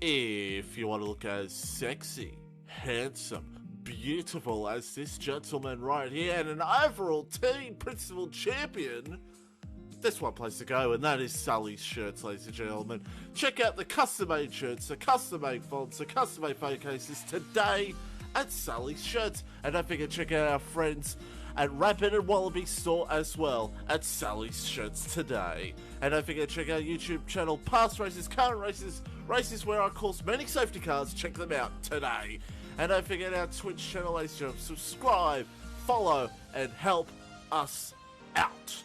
If you want to look as sexy, handsome, beautiful as this gentleman right here, and an overall team principal champion, there's one place to go, and that is Sully's Shirts, ladies and gentlemen. Check out the custom-made shirts, the custom-made fonts, the custom-made phone cases today at Sully's Shirts. And don't forget to check out our friends at Rapid and Wallaby store as well at Sully's Shirts today. And don't forget to check out our YouTube channel, past races, current races, races where I course many safety cars. Check them out today. And don't forget our Twitch channel, ladies and gentlemen. Subscribe, follow, and help us out.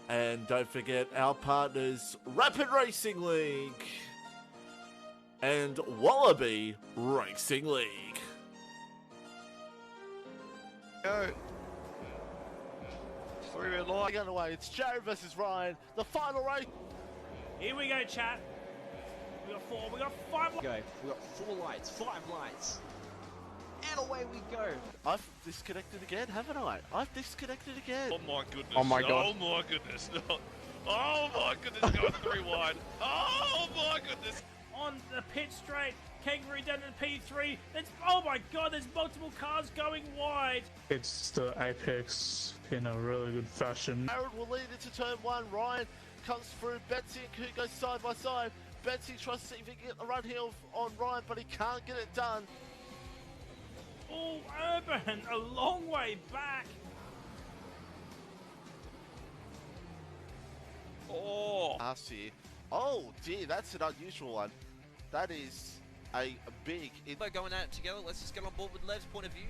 And don't forget our partners, Rapid Racing League and Wallaby Racing League. Go. 3-man line. Going away, it's Jared versus Ryan, the final race. Here we go, chat. We got 4, we got 5. Go. We got 4 lights, 5 lights. And away we go. I've disconnected again, haven't I? I've disconnected again. Oh my goodness. Oh my god. Oh my goodness. Oh my goodness. Going 3 wide. Oh my goodness. On the pit straight, Kangaroo down to P3. Oh my god, there's multiple cars going wide. It's the Apex in a really good fashion. Jared will lead into turn 1. Ryan comes through. Betsy and Coot go side by side. Betsy tries to see if he can get the run here on Ryan, but he can't get it done. Oh, Urban, a long way back. Oh. Last year. Oh dear, that's an unusual one. That is a big... We're going at it together. Let's just get on board with Lev's point of view.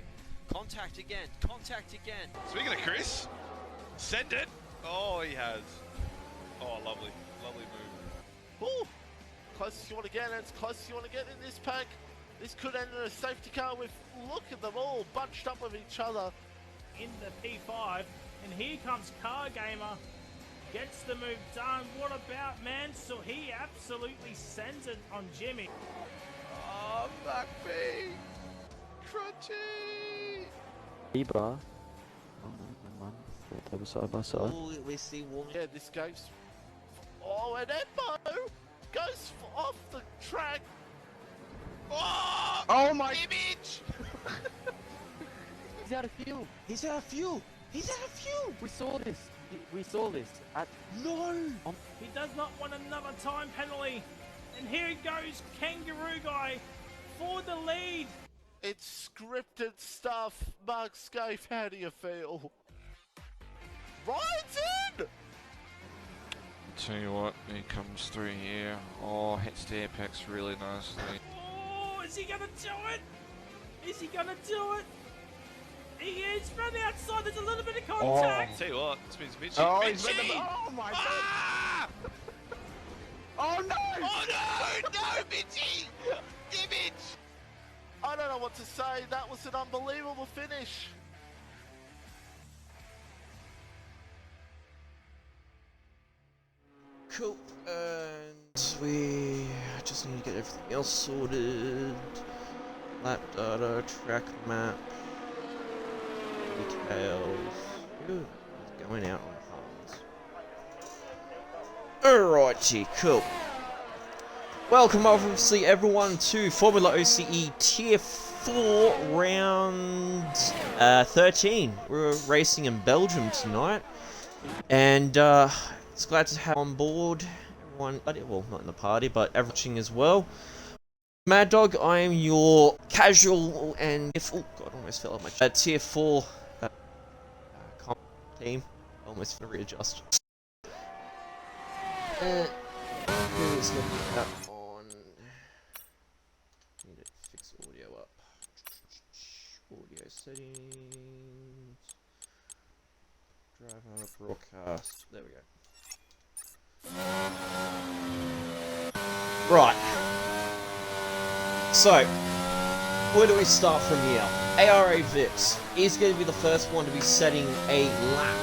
Contact again. Contact again. Speaking of Chris, send it. Oh, he has. Oh, lovely. Lovely move. Ooh, closest you want to get, and it's closest you want to get in this pack. This could end in a safety car with, look at them all bunched up with each other. In the P5, and here comes Car Gamer. Gets the move done. What about Mansell? He absolutely sends it on Jimmy. Oh, McPhee. Crunchy. Ibra. Oh no, man. They were side by side. Oh, we see one. Yeah, this game's... Oh, and Embo goes off the track. Oh, Oh my... image. He's out of fuel! He's out of fuel. He's out of fuel. We saw this! We saw this at... No. He does not want another time penalty. And here goes Kangaroo Guy for the lead. It's scripted stuff. Mark Scaife, how do you feel? Ryan's in! Tell you what, he comes through here. Oh, hits the apex really nicely. Oh, is he gonna do it? Is he gonna do it? He is from the outside. There's a little bit of contact. Tell you what, this means Mitchie. Oh, he's Mitchie! made them... Oh my god! Ah! Oh no! Oh no! No, Mitchie! Image! I don't know what to say. That was an unbelievable finish. Cool. And we just need to get everything else sorted. Lap data, track map, details. Ooh, it's going out on hards. Alrighty, cool. Welcome, obviously, everyone to FormulaOCE Tier 4 Round 13. We're racing in Belgium tonight, and it's glad to have on board everyone. Well, not in the party, but everyone watching as well. Mad Dog, I am your casual and oh god, almost fell off my Tier 4 comp team. Almost gonna readjust. Let's look that on. Need to fix audio up. Audio settings. Driver broadcast. There we go. Right. So, where do we start from here? ARA Vips is going to be the first one to be setting a lap.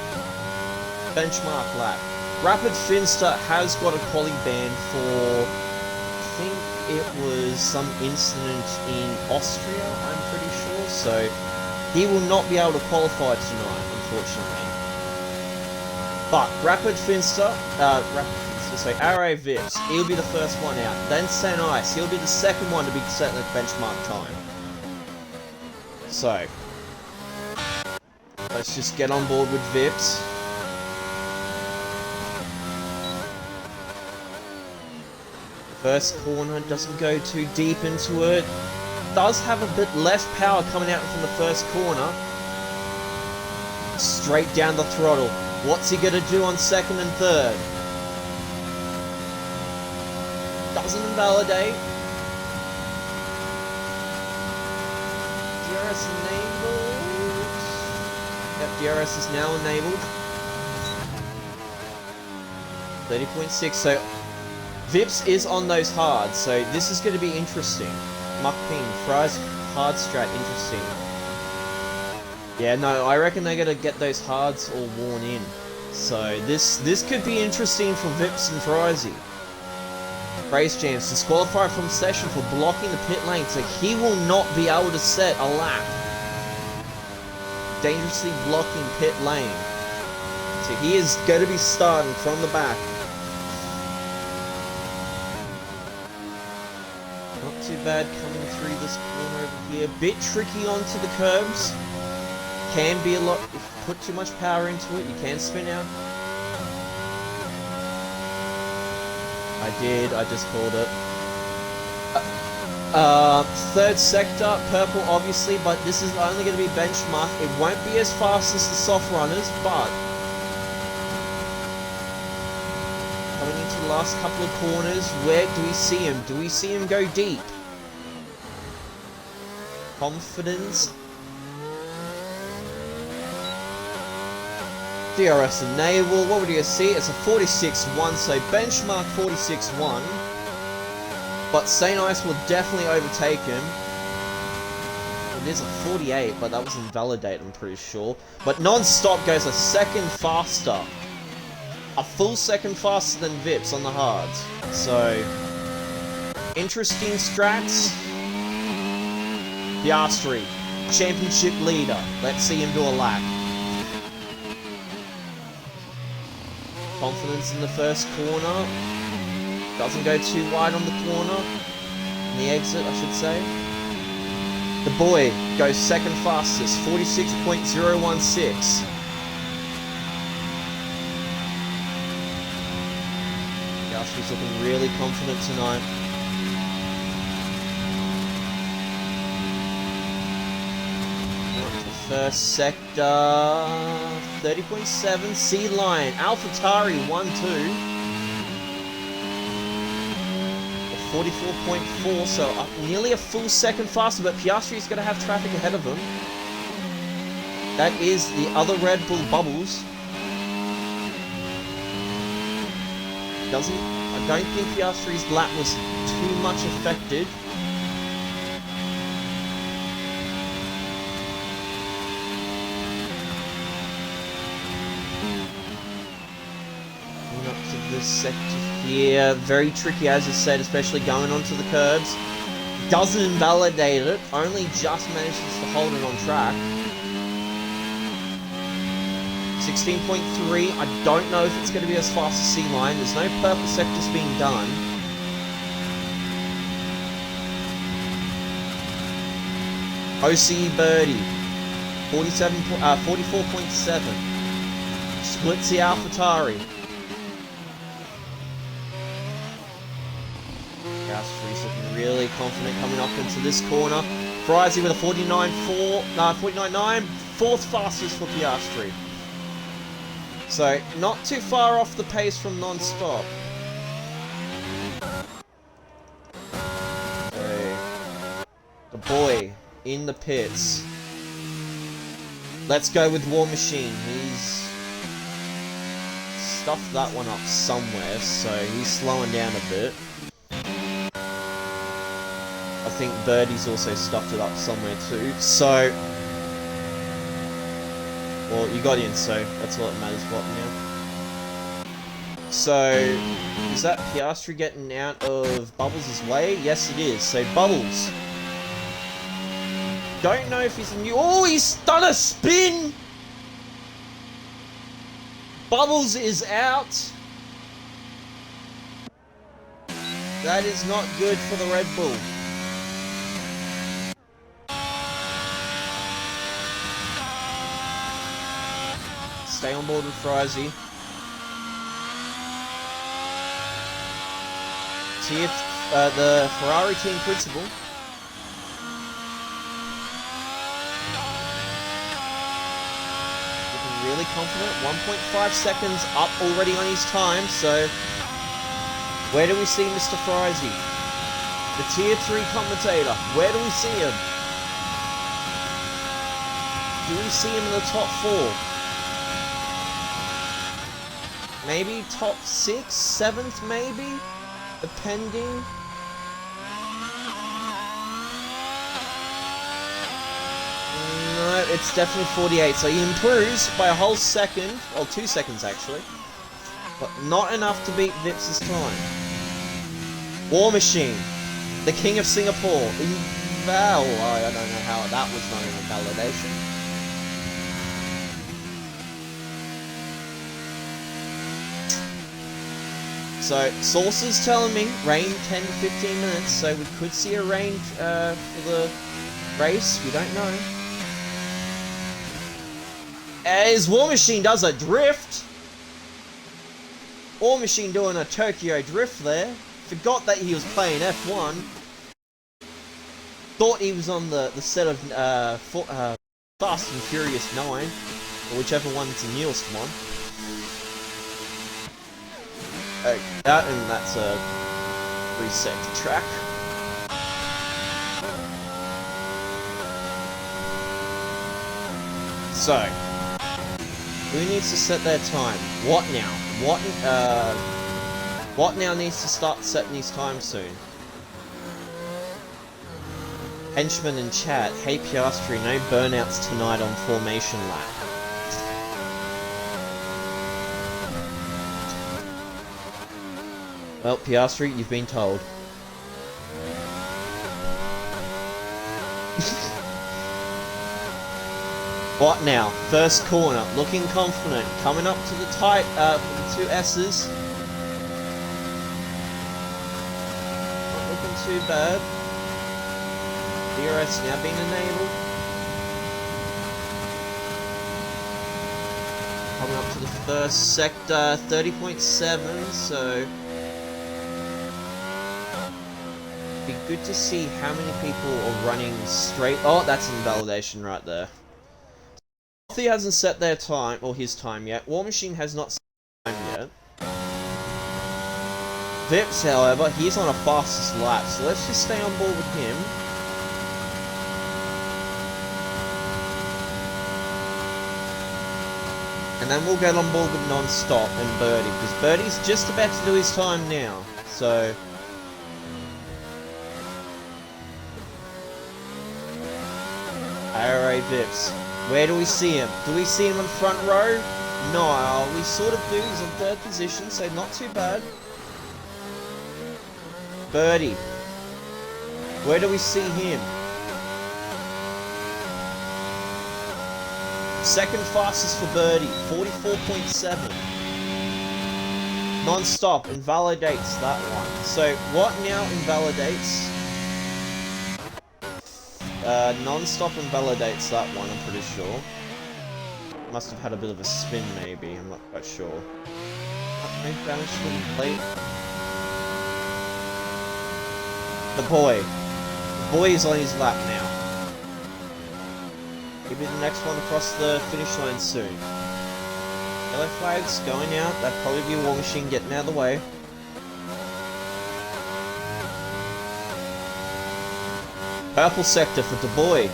Benchmark lap. Rapid Finster has got a quali ban for, I think it was some incident in Austria, I'm pretty sure, so he will not be able to qualify tonight, unfortunately. But Rapid Finster, So Arrow Vips, he'll be the first one out. Then St. Ice, he'll be the second one to be set the benchmark time. So, let's just get on board with Vips. First corner doesn't go too deep into it. Does have a bit less power coming out from the first corner. Straight down the throttle. What's he gonna do on second and third? Doesn't invalidate. DRS enabled. Yep, DRS is now enabled. 30.6, so Vips is on those hards, so this is going to be interesting. Muck Ping, Fry's hard strat, interesting. Yeah, no, I reckon they're going to get those hards all worn in. So this could be interesting for Vips and Fryzy. Race Jams, disqualified from session for blocking the pit lane, so he will not be able to set a lap. Dangerously blocking pit lane. So he is going to be starting from the back. Not too bad coming through this corner over here. Bit tricky onto the curbs. Can be a lot, if you put too much power into it, you can spin out. I just called it. Third sector, purple obviously, but this is only going to be benchmark. It won't be as fast as the soft runners, but coming into the last couple of corners, where do we see him? Do we see him go deep? Confidence. DRS enable, what would you see? It's a 46.1, so benchmark 46.1. But St. Ice will definitely overtake him. It is a 48, but that was invalidated, I'm pretty sure. But non-stop goes a second faster. A full second faster than Vips on the hards. So, interesting strats. Piastri, championship leader. Let's see him do a lap. Confidence in the first corner. Doesn't go too wide on the corner. In the exit, I should say. The boy goes second fastest, 46.016. Piastri's looking really confident tonight. First sector, 30.7, C line, AlphaTauri 1-2, 44.4, so up nearly a full second faster, but Piastri's going to have traffic ahead of him. That is the other Red Bull Bubbles. I don't think Piastri's lap was too much affected. This sector here, very tricky as I said, especially going onto the curbs. Doesn't invalidate it, only just manages to hold it on track. 16.3, I don't know if it's going to be as fast as C-Line, there's no purple sectors being done. OCE Birdie, 44.7. Splits the AlphaTauri. Piastri's looking really confident coming up into this corner. Fryzy with a 49.9, fourth fastest for Piastri. So, not too far off the pace from non-stop. So, the boy in the pits. Let's go with War Machine. He's stuffed that one up somewhere, so he's slowing down a bit. I think Birdie's also stuffed it up somewhere too. So, well, you got in, so that's all that matters what now. So, is that Piastri getting out of Bubbles' way? Yes, it is. So, Bubbles. Don't know if he's a new... Oh, he's done a spin! Bubbles is out. That is not good for the Red Bull. Stay on board with Frizy. The Ferrari team principal. Looking really confident. 1.5 seconds up already on his time, so where do we see Mr. Frizy? The Tier 3 commentator. Where do we see him? Do we see him in the top 4? Maybe top 6, 7th maybe? Depending. No, it's definitely 48, so he improves by a whole second, or 2 seconds actually. But not enough to beat Vip's time. War Machine, the King of Singapore. I don't know how that was not an invalidation. So, sources telling me rain 10 to 15 minutes, so we could see a rain for the race, we don't know. As War Machine does a drift! War Machine doing a Tokyo drift there. Forgot that he was playing F1. Thought he was on the set of Fast and Furious 9, or whichever one's the newest one. And that's a reset to track. So, who needs to set their time? What now? What now needs to start setting his time soon? Henchman in chat. Hey Piastri, no burnouts tonight on formation lap. Well, Piastri, you've been told. What now? First corner, looking confident, coming up to the tight, for the 2 S's. Not looking too bad. DRS now being enabled. Coming up to the first sector, 30.7, so be good to see how many people are running straight. Oh, that's invalidation right there. He hasn't set their time, or his time yet. War Machine has not set his time yet. Vips, however, he's on a fastest lap, so let's just stay on board with him. And then we'll get on board with Non-Stop and Birdie, because Birdie's just about to do his time now, so Alright, Vips. Where do we see him? Do we see him in front row? No, we sort of do. He's in 3rd position, so not too bad. Birdie. Where do we see him? 2nd fastest for Birdie, 44.7. Non-Stop invalidates that one. So, what now invalidates? Non-Stop invalidates that one, I'm pretty sure. Must have had a bit of a spin, maybe. I'm not quite sure. Maybe damage to the plate. The boy. The boy is on his lap now. He'll be the next one across the finish line soon. Yellow flags going out. That'd probably be a War Machine getting out of the way. Purple sector for Du Bois.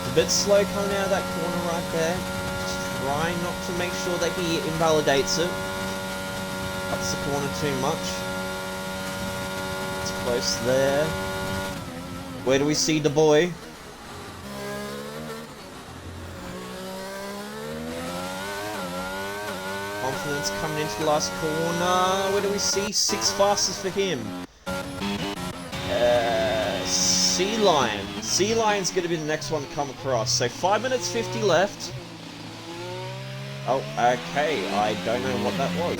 It's a bit slow coming out of that corner right there. Just trying not to make sure that he invalidates it. Cuts the corner too much. It's close there. Where do we see Du Bois? Confidence coming into the last corner. Where do we see? 6 fastest for him. Sea Lion. Sea Lion's going to be the next one to come across. So 5 minutes 50 left. Oh, okay. I don't know what that was.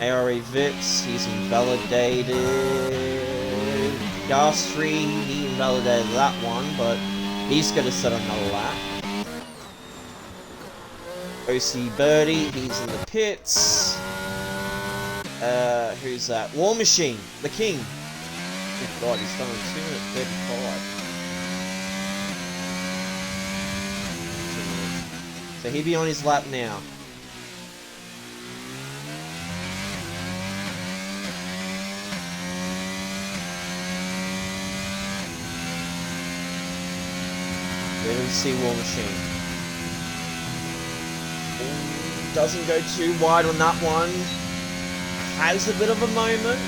ARE Vips, he's invalidated. Gastry, he invalidated that one, but he's going to set another lap. OC Birdie, he's in the pits. Who's that? War Machine, the king. Good God, he's done a 2:35. So he'll be on his lap now. Let him see War Machine. Doesn't go too wide on that one. Has a bit of a moment.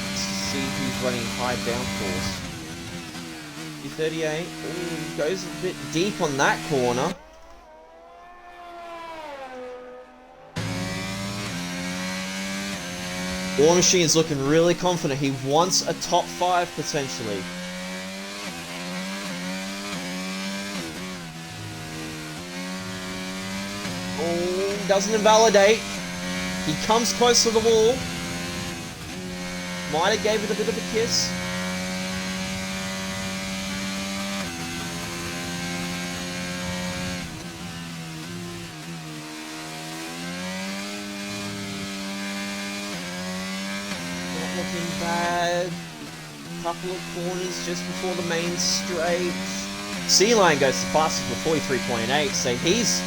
Let's see who's running high downforce. 238. Ooh, goes a bit deep on that corner. War Machine's looking really confident. He wants a top 5 potentially. Oh, doesn't invalidate. He comes close to the wall. Might have gave it a bit of a kiss. Not looking bad. Couple of corners just before the main straight. Sea Lion goes the fastest with 43.8, so he's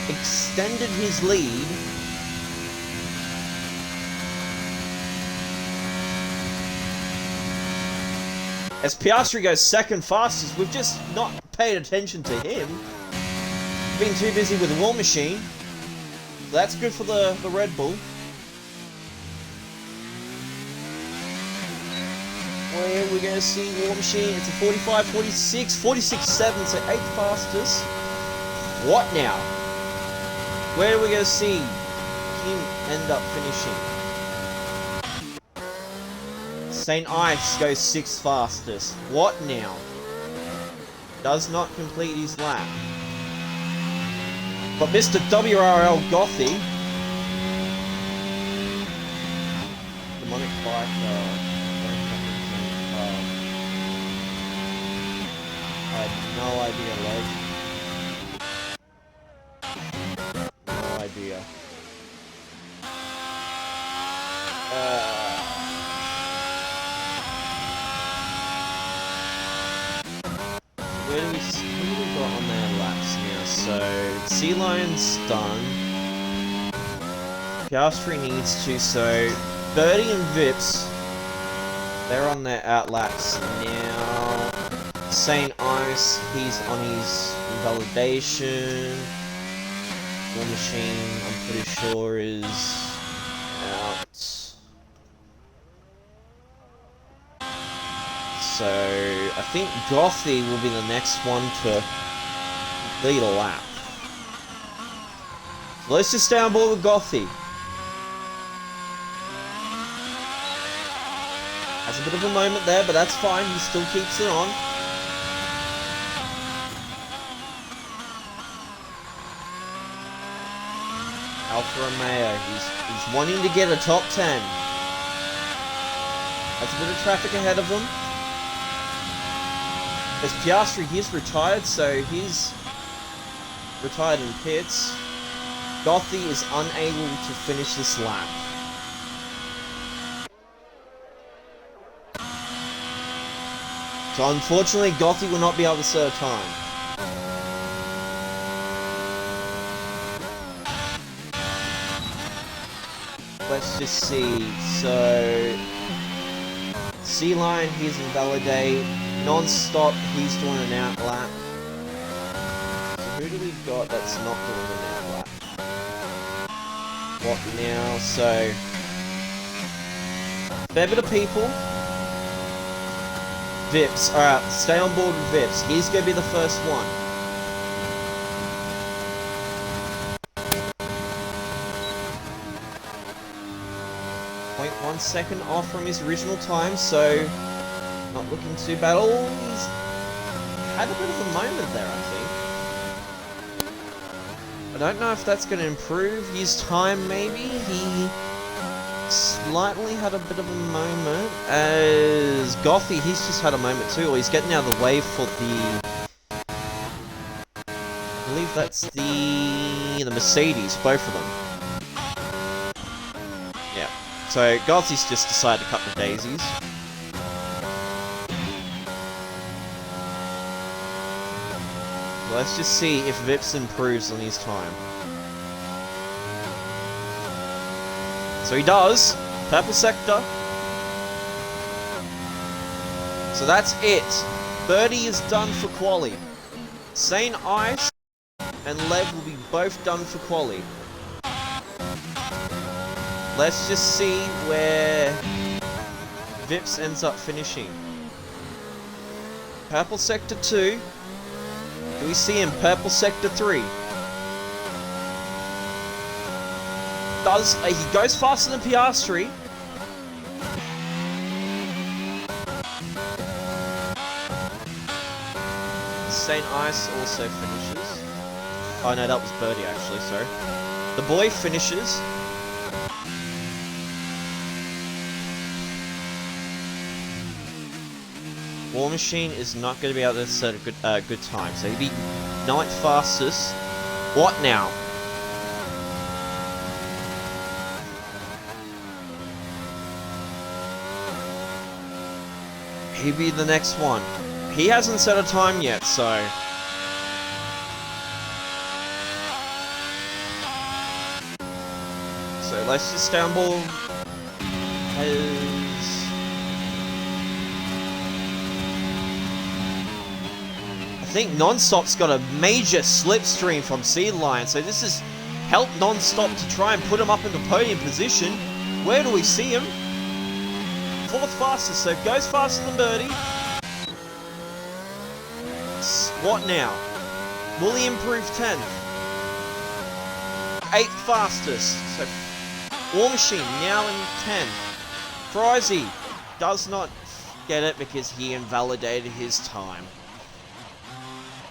extended his lead. As Piastri goes second fastest, we've just not paid attention to him. Been too busy with the War Machine. So that's good for the Red Bull. Where we're going to see War Machine, it's a 45, 46, 46.7, so 8th fastest. What now? Where are we going to see him end up finishing? St. Ice goes 6th fastest. What now? Does not complete his lap. But Mr. WRL Gothy, demonic bike, I had no idea, Leg. No idea. Who do we got on their laps now? So, Sea Lion's done. Piastri needs to, so Birdie and Vips, they're on their outlaps now. St. Ice, he's on his invalidation. War Machine, I'm pretty sure, is out. So, I think Gothy will be the next one to complete a lap. So let's just stay on board with Gothy. Has a bit of a moment there, but that's fine, he still keeps it on. Alfa Romeo, he's wanting to get a top 10. That's a bit of traffic ahead of him. As Piastri, he's retired, so he's retired in pits. Gothy is unable to finish this lap. So unfortunately, Gothy will not be able to set a time. Let's just see. So Sea Lion, he's invalidate. Non-stop, he's doing an out lap. So who do we got that's not doing an out lap? What now? So fair bit of people. Vips, alright, stay on board with Vips. He's gonna be the first one. 0.1 second off from his original time, so not looking too bad. Oh, he's had a bit of a moment there, I think. I don't know if that's going to improve his time, maybe. He slightly had a bit of a moment. As Gothy, he's just had a moment too. Or he's getting out of the way for the... I believe that's the Mercedes, both of them. Yeah. So Gothy's just decided to cut the daisies. Let's just see if Vips improves on his time. So he does. Purple sector. So that's it. Birdie is done for quali. Saint Ice and Lev will be both done for quali. Let's just see where Vips ends up finishing. Purple sector 2. Do we see him? Purple sector 3. He goes faster than Piastri. Saint Ice also finishes. Oh no, that was Birdie actually, sorry. The boy finishes. War Machine is not going to be able to set a good time, so he'd be 9th fastest. What now? He'd be the next one. He hasn't set a time yet, so... So let's just downball has... I think Non-Stop's got a major slipstream from Sea Lion, so this has helped Non-Stop to try and put him up in the podium position. Where do we see him? 4th fastest, so goes faster than Birdie. What now? Will he improve 10th? 8th fastest, so War Machine now in 10th. Frizy does not get it because he invalidated his time.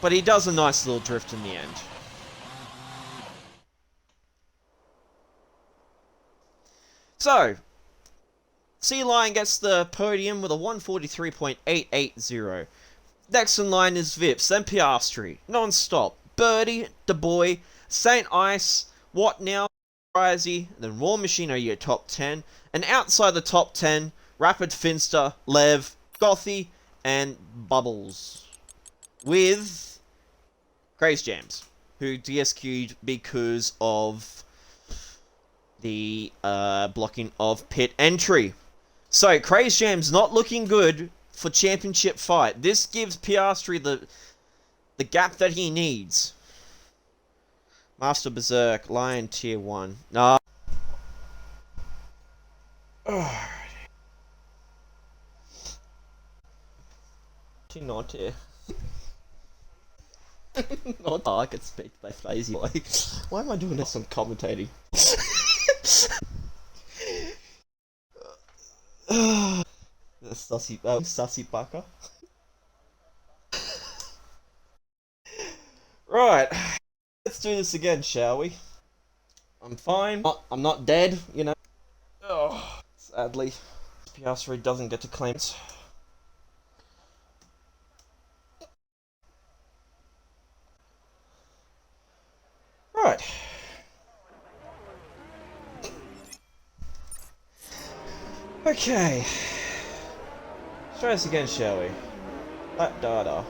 But he does a nice little drift in the end. So, Sea Lion gets the podium with a 143.880. Next in line is Vips, then Piastri, Non-Stop, Birdie, the boy, Saint Ice, What Now, Frizy, then War Machine are your top 10. And outside the top 10, Rapid Finster, Lev, Gothy, and Bubbles. With Craze Jams, who DSQ'd because of the blocking of pit entry. So, Craze Jam's not looking good for championship fight. This gives Piastri the gap that he needs. Master Berserk, Lion Tier 1. Nah. Not here. Not I can speak by Lazy. Like, why am I doing this? I'm commentating. Sussy Baka. Right, let's do this again, shall we? I'm fine. I'm not dead, you know. Oh, sadly, Piastri doesn't get to claim it. Right. Okay. Let's try this again, shall we? That data.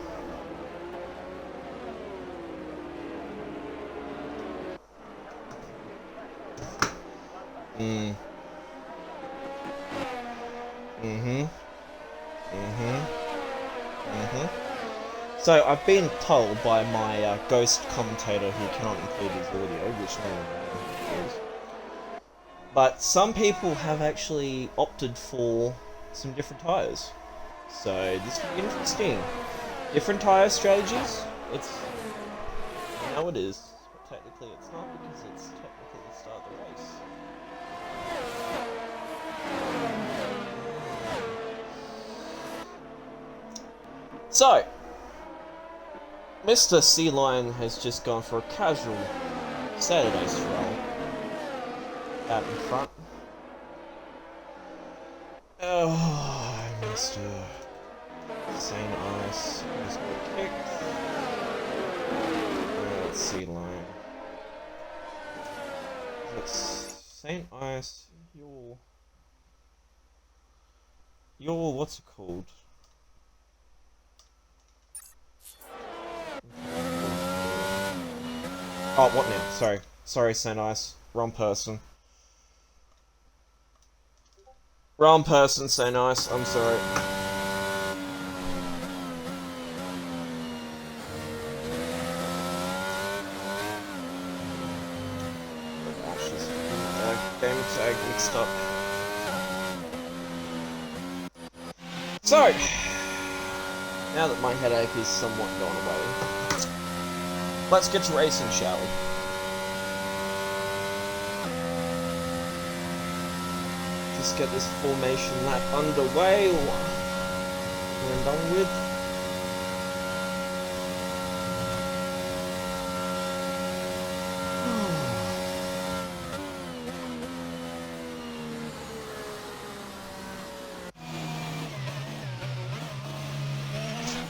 So, I've been told by my ghost commentator who cannot include his audio, which no one knows. But some people have actually opted for some different tyres. So, this could be interesting. Different tyre strategies? It's... No, it is. But technically it's not, because it's technically the start of the race. So, Mr. Sea Lion has just gone for a casual Saturday's roll. Out in front. Oh, I missed her. St. Ice has got kicked. Let's see, line. St. Ice, your what's it called? Oh, what now? Sorry, St. Ice. Wrong person. Wrong person, St. Ice. I'm sorry. Game tag mixed up. So, now that my headache is somewhat gone away, let's get to racing, shall we? Just get this formation lap underway and done with.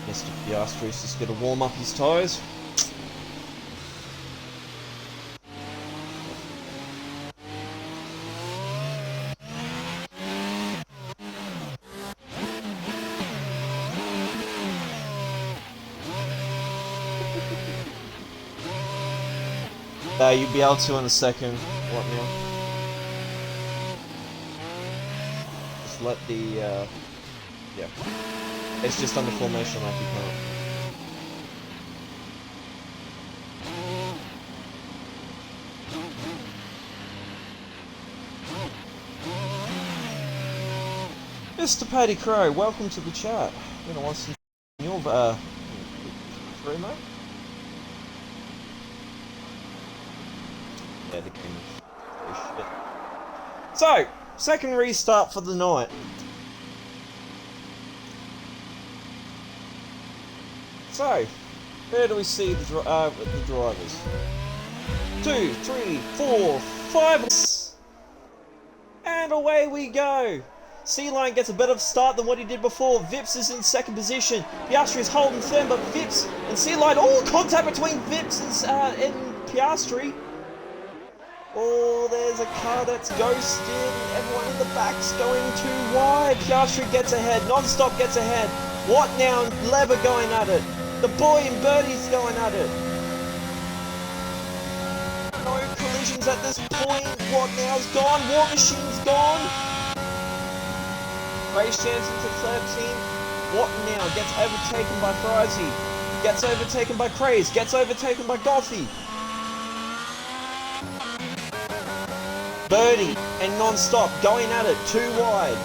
Mr. Piastri's just gonna warm up his toes. You'll be able to in a second. What now? Just let the, yeah. It's just under formation like you can't. Mr. Paddy Crow, welcome to the chat. I'm gonna want some your, through, mate? Yeah, the game is shit. So, second restart for the night. So, where do we see the drivers? 2, 3, 4, 5, and away we go! C-Line gets a better start than what he did before. Vips is in second position. Piastri is holding firm, but Vips and C-Line, contact between Vips and Piastri. Oh, there's a car that's ghosted. Everyone in the back's going too wide. Piastri gets ahead. Non-stop gets ahead. What now? Lever going at it. The boy and Birdie's going at it. No collisions at this point. What now's gone? War Machine's gone. Race Jansen to 13. What now? Gets overtaken by Frizy. Gets overtaken by Craze. Gets overtaken by Gothy. Birdie and Non-Stop going at it, too wide.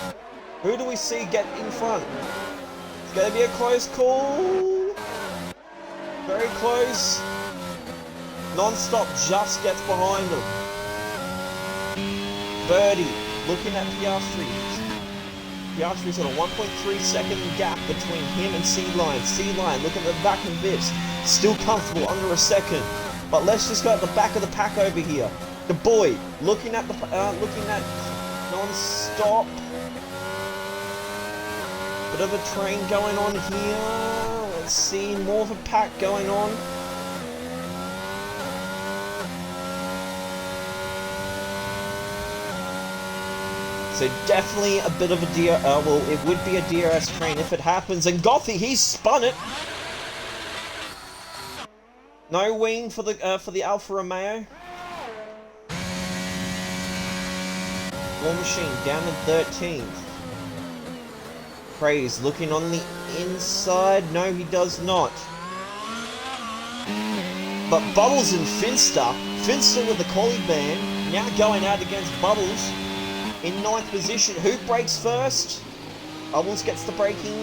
Who do we see get in front? It's going to be a close call. Very close. Non-Stop just gets behind them. Birdie looking at Piastri. Piastri's got a 1.3 second gap between him and C-Line. C-Line looking at the back of this. Still comfortable, under a second. But let's just go at the back of the pack over here. The boy looking at Non-Stop. Bit of a train going on here. Let's see, more of a pack going on. So definitely a bit of a well, it would be a DRS train if it happens. And Gothy, he's spun it. No wing for the Alfa Romeo. War Machine down in 13th. Craze looking on the inside. No, he does not. But Bubbles and Finster. Finster with the collie band. Now going out against Bubbles. In 9th position. Who breaks first? Bubbles gets the braking.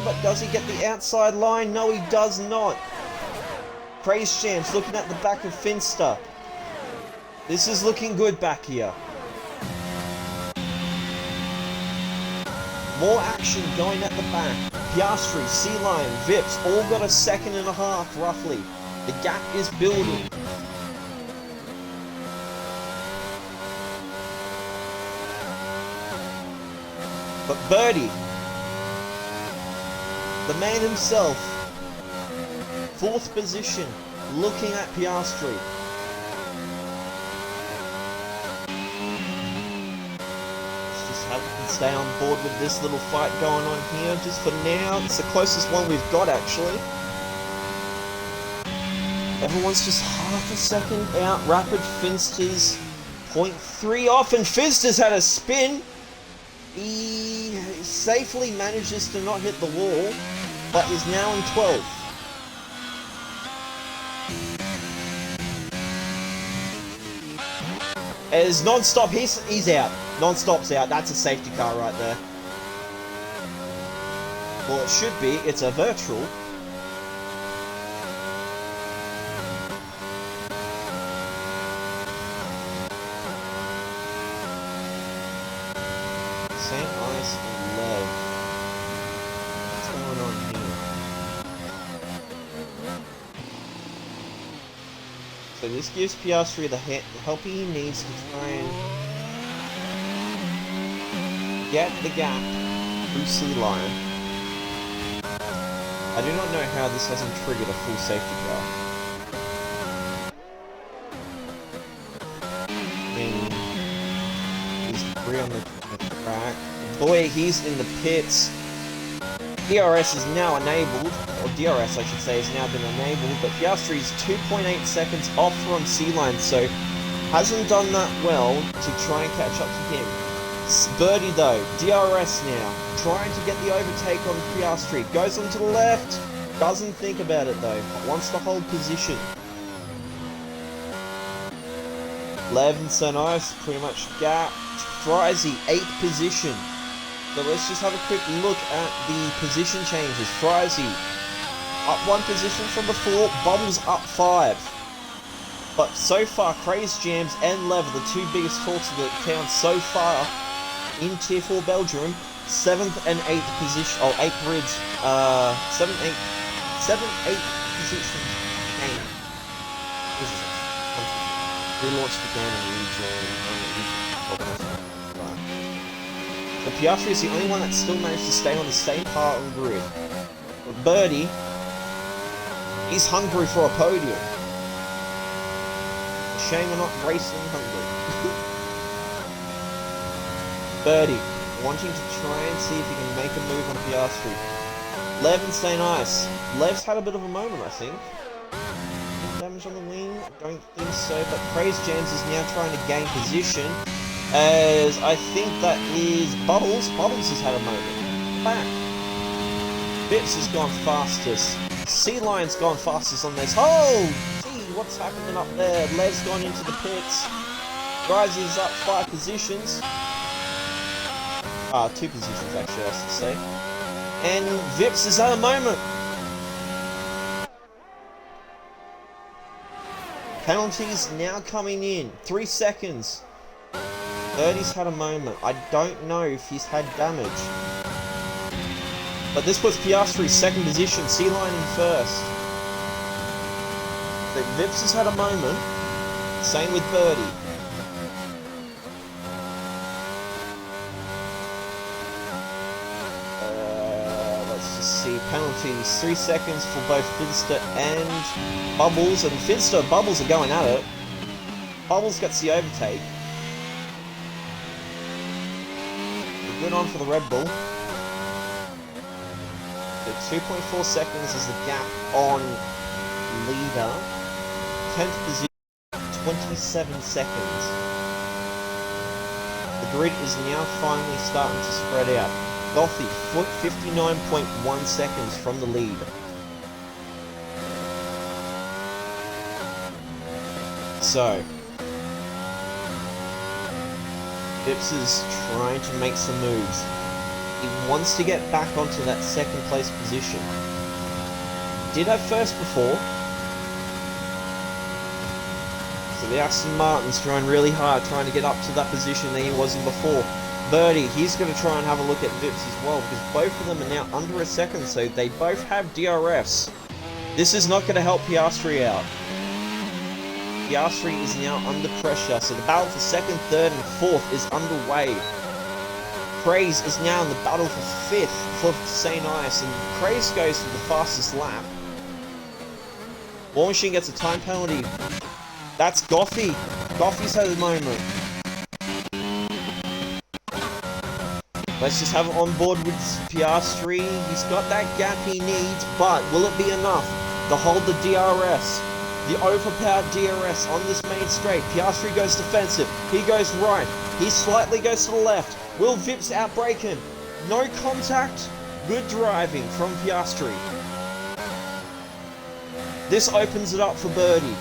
But does he get the outside line? No, he does not. Craze Champs looking at the back of Finster. This is looking good back here. More action going at the back. Piastri, C-Line, Vips, all got a second and a half roughly. The gap is building. But Birdie, the man himself, 4th position, looking at Piastri. Let's just hope we can stay on board with this little fight going on here. Just for now, it's the closest one we've got actually. Everyone's just half a second out. Rapid Finster's 0.3 off, and Finster's had a spin. He safely manages to not hit the wall, but is now in 12th. As Non-Stop, he's out. Non-Stop's out. That's a safety car right there. Well, it should be. It's a virtual. St. Ice and Lev. What's going on here? So this gives Piastri the help he needs to try and get the gap through Sea Lion. I do not know how this hasn't triggered a full safety car. And he's free on the track. Boy, he's in the pits. DRS is now enabled, or DRS I should say has now been enabled, but Piastri's 2.8 seconds off from Sea Lion, so hasn't done that well to try and catch up to him. Birdie though, DRS now, trying to get the overtake on Piastri, goes onto the left, doesn't think about it though, wants to hold position. Lev and St. Ice pretty much gapped. Frizy, 8th position. So let's just have a quick look at the position changes. Frizy, up 1 position from before, Bubbles up 5. But so far, Craze Jams and Lev are the 2 biggest talks of the town so far in Tier 4 Belgium. 7th and 8th position, 8th grids, 7th, 8th position game. Relaunched the game and rejoined. So Piastri is the only one that still managed to stay on the same part of the grid. But Birdie, he's hungry for a podium. Shame we're not racing hungry. Birdie, wanting to try and see if he can make a move on Piastri. Lev and St. Ice. Lev's had a bit of a moment, I think. Damage on the wing? Don't think so, but Craze Jams is now trying to gain position. As I think that is Bubbles. Bubbles has had a moment. Back. Bips has gone fastest. Sea Lion's gone fastest on this. Oh! Gee, what's happening up there? Lev's gone into the pits. Rises up 5 positions. 2 positions actually, I should say. And Vips has had a moment. Penalties now coming in. 3 seconds. Birdie's had a moment. I don't know if he's had damage. But this puts Piastri 2nd position, Sea Lion in 1st. So Vips has had a moment. Same with Birdie. Let's just see. Penalties. 3 seconds for both Finster and Bubbles. And Finster and Bubbles are going at it. Bubbles gets the overtake. Good on for the Red Bull. So 2.4 seconds is the gap on leader. 10th position, 27 seconds. The grid is now finally starting to spread out. Gothy, 59.1 seconds from the lead. So Vips is trying to make some moves. He wants to get back onto that 2nd place position. Did have 1st before. So the Aston Martin's trying really hard, trying to get up to that position that he was in before. Birdie, he's going to try and have a look at Vips as well, because both of them are now under a 2nd, so they both have DRS. This is not going to help Piastri out. Piastri is now under pressure, so the battle for 2nd, 3rd and 4th is underway. Craze is now in the battle for 5th for St. Ice, and Craze goes for the fastest lap. War Machine gets a time penalty. That's Gothy. Gothy's had a moment. Let's just have it on board with Piastri. He's got that gap he needs, but will it be enough to hold the DRS? The overpowered DRS on this main straight. Piastri goes defensive. He goes right. He slightly goes to the left. Will Vips outbrake him? No contact. Good driving from Piastri. This opens it up for Birdie.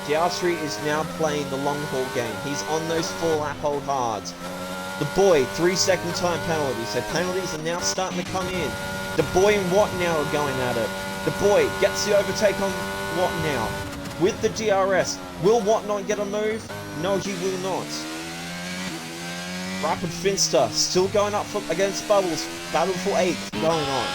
Piastri is now playing the long haul game. He's on those 4-lap-old hards. The boy, 3-second time penalty. So penalties are now starting to come in. The boy and Watt now are going at it. The boy gets the overtake on Watt now. With the DRS. Will Watt not get a move? No, he will not. Rapid Finster still going up against Bubbles. Battle for 8th going on.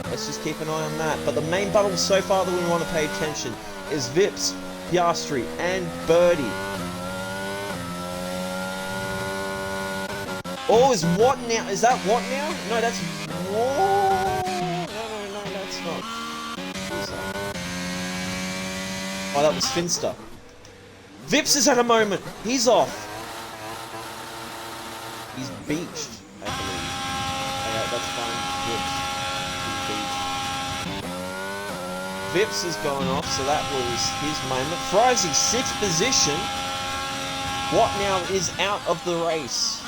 Let's just keep an eye on that. But the main battle so far that we want to pay attention is Vips, Piastri, and Birdie. Oh, is Watt now? Is that Watt now? No, that's Watt. No, that's not. Who's that? Oh, that was Finster. Vips is at a moment. He's off. He's beached, I believe. Yeah, that's fine. Vips. He's beached. Vips has gone off, so that was his moment. Frizy, 6th position. Watt now is out of the race.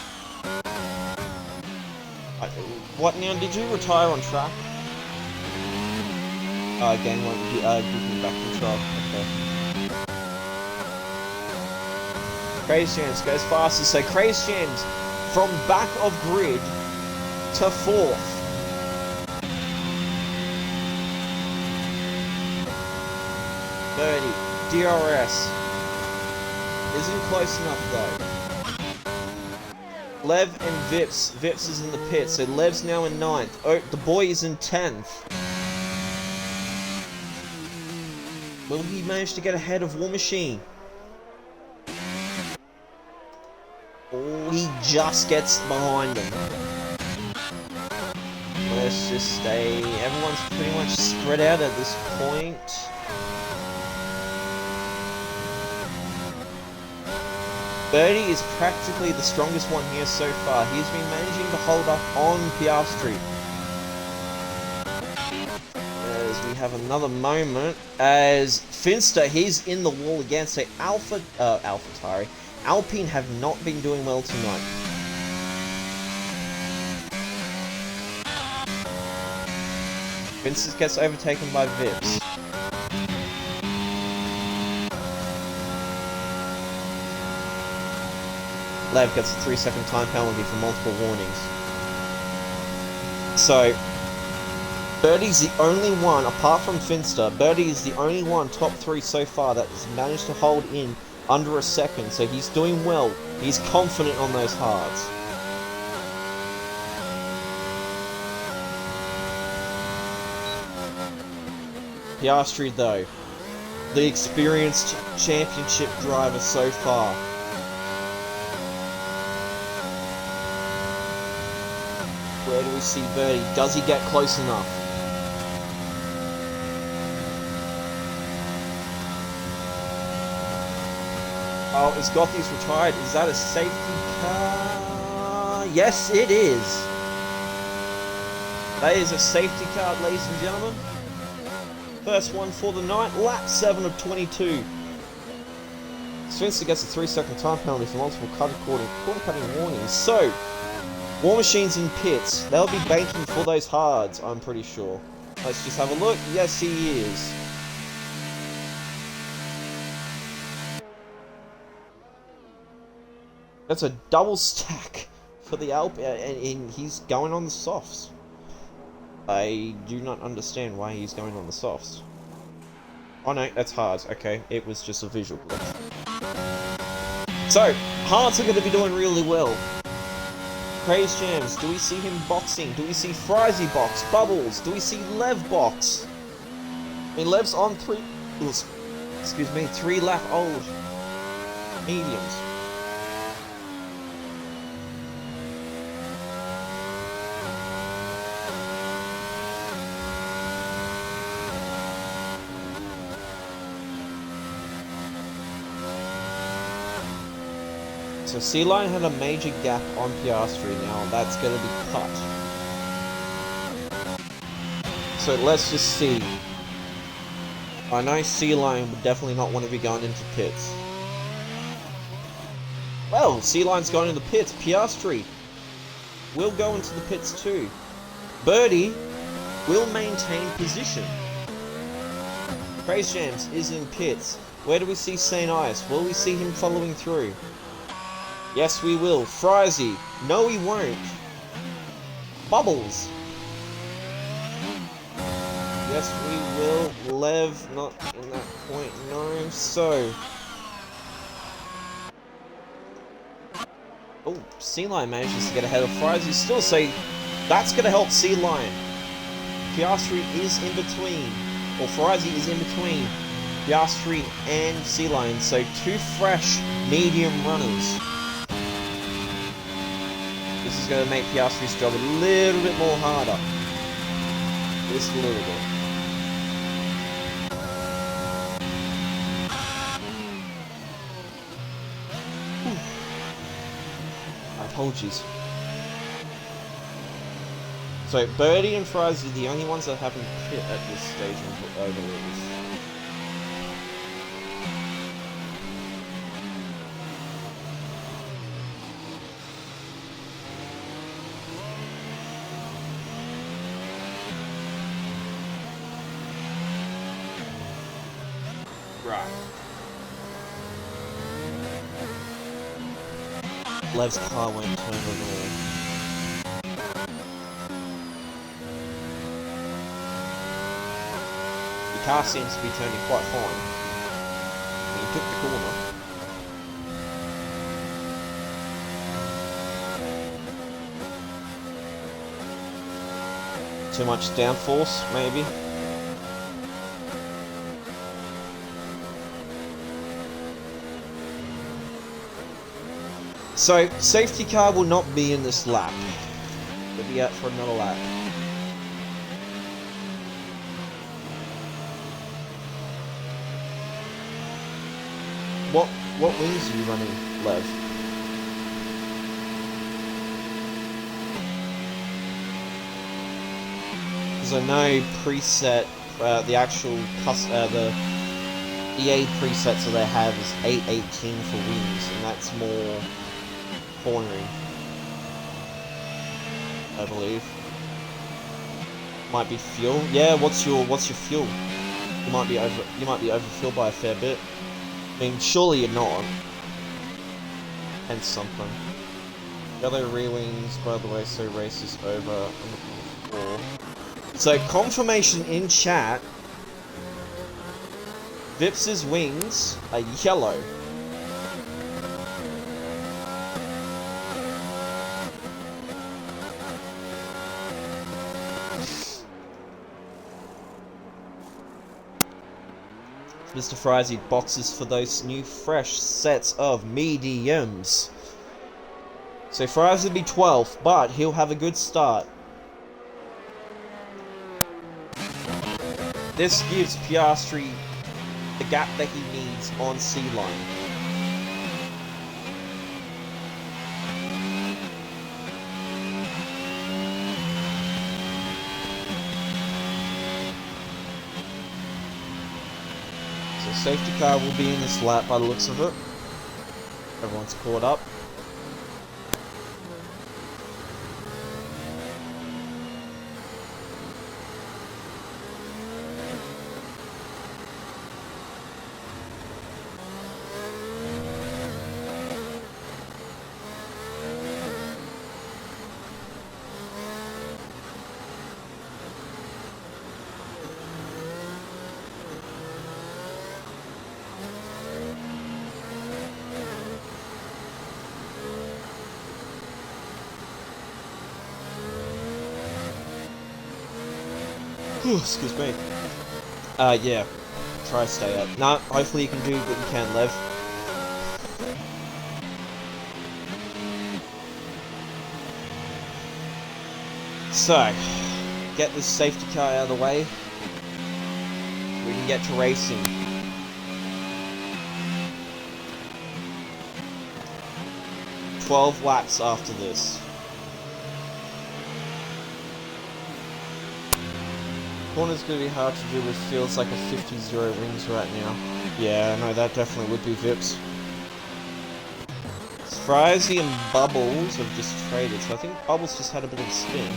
What now? Did you retire on track? Again, won't give me back control. Okay. Craze Jams goes faster, so Craze Jams from back of grid to 4th. Birdie, DRS. Isn't close enough though. Lev and Vips. Vips is in the pit, so Lev's now in 9th. Oh, the boy is in 10th. Will he manage to get ahead of War Machine? Or he just gets behind him. Let's just stay. Everyone's pretty much spread out at this point. Birdie is practically the strongest one here so far. He's been managing to hold up on Piastri. As we have another moment, as Finster, he's in the wall again. So Alpine have not been doing well tonight. Finster gets overtaken by Vips. Lev gets a 3-second time penalty for multiple warnings. So, Birdie's the only one, apart from Finster, Birdie is the only one top 3 so far that has managed to hold in under a second. So he's doing well. He's confident on those hards. Piastri though, the experienced championship driver so far. Where do we see Birdie? Does he get close enough? Oh, is Gothy's retired? Is that a safety car? Yes, it is. That is a safety car, ladies and gentlemen. First one for the night, lap 7 of 22. Spencer gets a 3-second time penalty for multiple quarter cutting warnings. So, War Machine's in pits. They'll be banking for those hards, I'm pretty sure. Let's just have a look. Yes, he is. That's a double stack for the Alp, and he's going on the softs. I do not understand why he's going on the softs. Oh no, that's hards. Okay, it was just a visual glitch. So, hards are going to be doing really well. Craze Jams, do we see him boxing? Do we see Frizy box? Bubbles, do we see Lev box? I mean, Lev's on 3... excuse me, 3 lap old mediums. So C-Line had a major gap on Piastri now, that's going to be cut. So let's just see. I know C-Line would definitely not want to be going into pits. Well, C-Line's going into the pits. Piastri will go into the pits too. Birdie will maintain position. Craze Jams is in pits. Where do we see St. Ice? Will we see him following through? Yes, we will. Frizy. No, he won't. Bubbles. Yes, we will. Lev, not in that point. No, so. Oh, C-Line manages to get ahead of Frizy still, so that's going to help C-Line. Piastri is in between. Or Frizy is in between Piastri and C-Line, so 2 fresh medium runners. This is going to make Piastri's job a little bit more harder. Just a little bit. Apologies. So, Birdie and Fries are the only ones that haven't hit at this stage until overlays. Right. Lev's car won't turn at all. The car seems to be turning quite fine. He took the corner. Too much downforce, maybe? So, safety car will not be in this lap. It'll be out for another lap. What wings are you running, Lev? Because I know preset, the actual the EA presets that they have is 818 for wings, and that's more cornering, I believe. Might be fuel. Yeah, what's your fuel? You might be overfueled by a fair bit. I mean, surely you're not. Hence something. Yellow re-wings, by the way, so race is over. So confirmation in chat. Vips's wings are yellow. Mr. Frizy boxes for those new fresh sets of mediums. So Frizy will be 12th, but he'll have a good start. This gives Piastri the gap that he needs on C-Line. Safety car will be in this lap by the looks of it. Everyone's caught up. Excuse me. Yeah. try to stay up. Nah, hopefully you can do what you can, Lev. So, get this safety car out of the way. We can get to racing. "12 laps after this. Corner's gonna be hard to do, it feels like a 50-0 wings right now. Yeah, no, that definitely would be Vips. Frizy and Bubbles have just traded, so I think Bubbles just had a bit of a spin.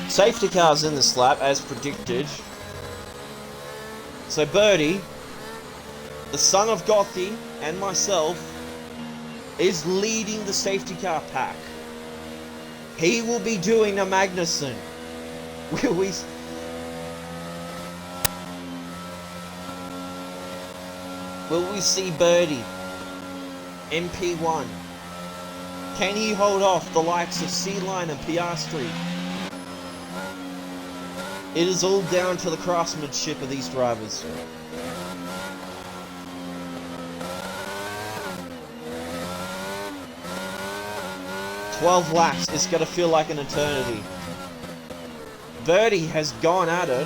Safety cars in this lap, as predicted. So Birdie, the son of Gothy, and myself, is leading the safety car pack. He will be doing a Magnussen. Will we see Birdie? MP1. Can he hold off the likes of C-Line and Piastri? It is all down to the craftsmanship of these drivers. "12 laps is going to feel like an eternity. Birdie has gone at it.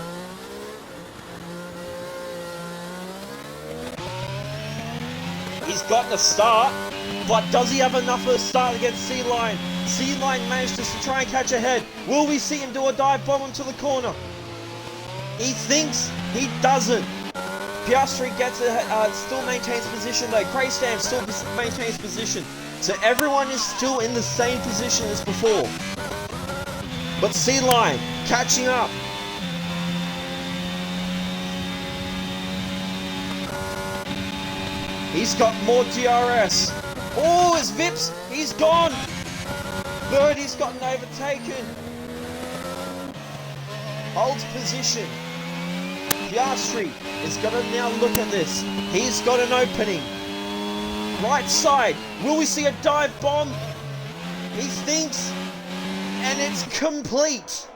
He's gotten a start, but does he have enough of a start against C-Line? C-Line managed to try and catch ahead. Will we see him do a dive bomb into the corner? He thinks, he doesn't. Piastri gets ahead, still maintains position though. Kraystam still maintains position. So everyone is still in the same position as before. But C-Line catching up. He's got more DRS. Oh, his Vips, he's gone. Birdie's gotten overtaken. Holds position. Piastri is going to now look at this. He's got an opening. Right side. Will we see a dive bomb? He thinks. And it's complete.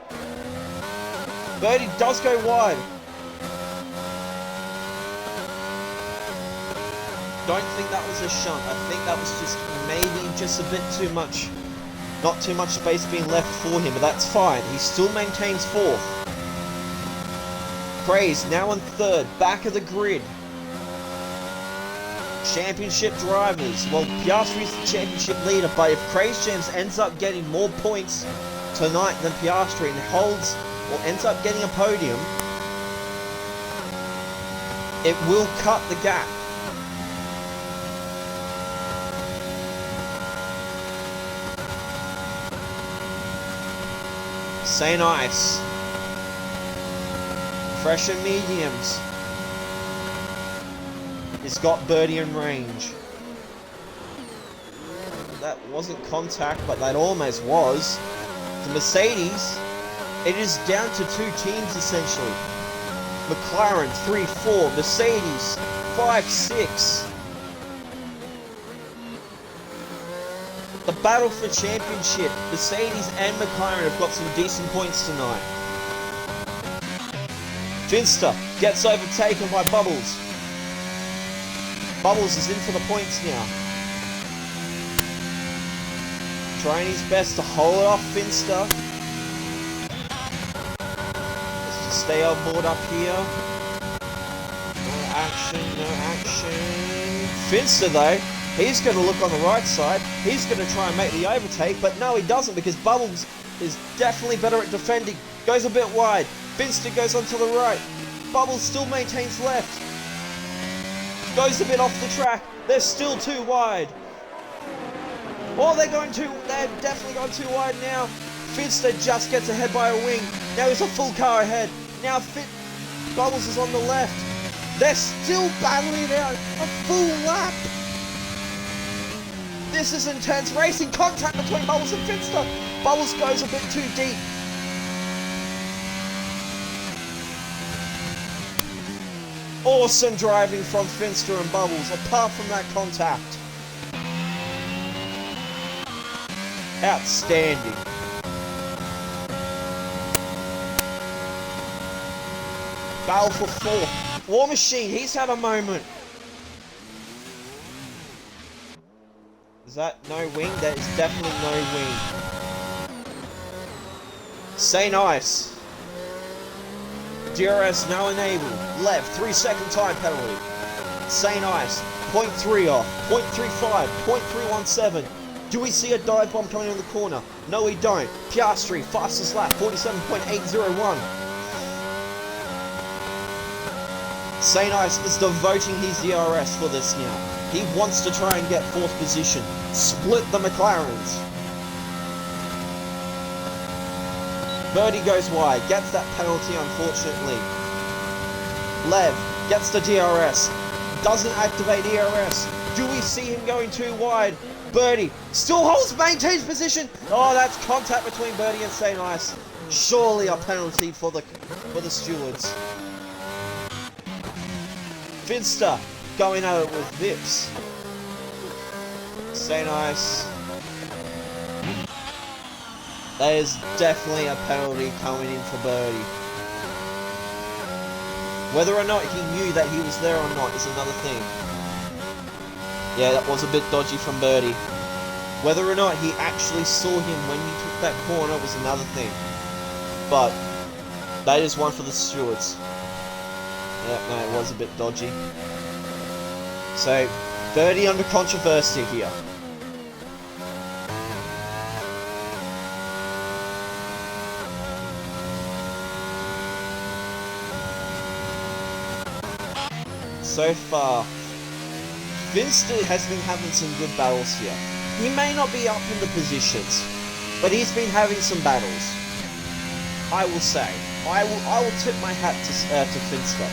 Birdie does go wide. Don't think that was a shunt. I think that was just maybe just a bit too much. Not too much space being left for him, but that's fine. He still maintains 4th. Craze now in 3rd, back of the grid. Championship drivers. Well, Piastri's the championship leader, but if Craze Jams ends up getting more points tonight than Piastri and holds or ends up getting a podium, it will cut the gap. St. Ice. Fresh and mediums. It's got Birdie in range. That wasn't contact, but that almost was. The Mercedes, it is down to 2 teams essentially. McLaren 3-4, Mercedes 5-6. The battle for championship, Mercedes and McLaren have got some decent points tonight. Finster gets overtaken by Bubbles. Bubbles is in for the points now. Trying his best to hold off Finster. Let's just stay on board up here. No action, no action. Finster though, he's going to look on the right side. He's going to try and make the overtake, but no he doesn't because Bubbles is definitely better at defending. Goes a bit wide. Finster goes onto the right. Bubbles still maintains left. Goes a bit off the track. They're still too wide. Oh, they've definitely gone too wide now. Finster just gets ahead by a wing. Now he's a full car ahead. Now Bubbles is on the left. They're still battling it out. A full lap. This is intense racing. Contact between Bubbles and Finster. Bubbles goes a bit too deep. Awesome driving from Finster and Bubbles, apart from that contact. Outstanding. Battle for 4th. War Machine, he's had a moment. Is that no wing? That is definitely no wing. Say nice. DRS now enabled. Left, 3-second time penalty. Say nice. 0.3 off. 0.35. 0.317. Do we see a dive bomb coming in the corner? No, we don't. Piastri, fastest lap, 47.801. Say nice is devoting his DRS for this now. He wants to try and get 4th position. Split the McLarens. Birdie goes wide, gets that penalty unfortunately. Lev gets the DRS, doesn't activate DRS. Do we see him going too wide? Birdie still maintains position. Oh, that's contact between Birdie and Say Nice. Surely a penalty for the stewards. Finster going at it with Vips. Say nice. That is definitely a penalty coming in for Birdie. Whether or not he knew that he was there or not is another thing. Yeah, that was a bit dodgy from Birdie. Whether or not he actually saw him when he took that corner was another thing. But that is one for the stewards. Yeah, no, it was a bit dodgy. So, Birdie under controversy here. So far, Finster has been having some good battles here. He may not be up in the positions, but he's been having some battles. I will say. I will tip my hat to Finster.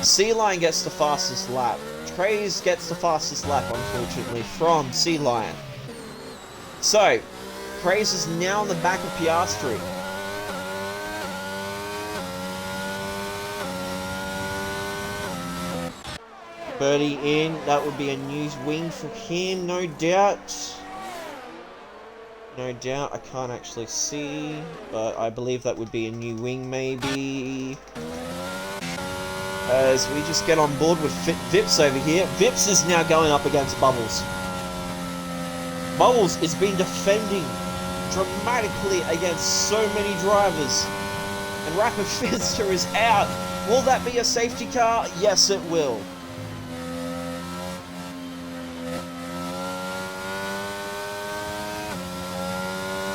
Sea Lion gets the fastest lap. Trace gets the fastest lap, unfortunately, from Sea Lion. So, Trace is now on the back of Piastri. Birdie in, that would be a new wing for him, no doubt. No doubt, I can't actually see, but I believe that would be a new wing maybe. As we just get on board with Vips over here. Vips is now going up against Bubbles. Bubbles has been defending dramatically against so many drivers. And Rapid Finster is out. Will that be a safety car? Yes, it will.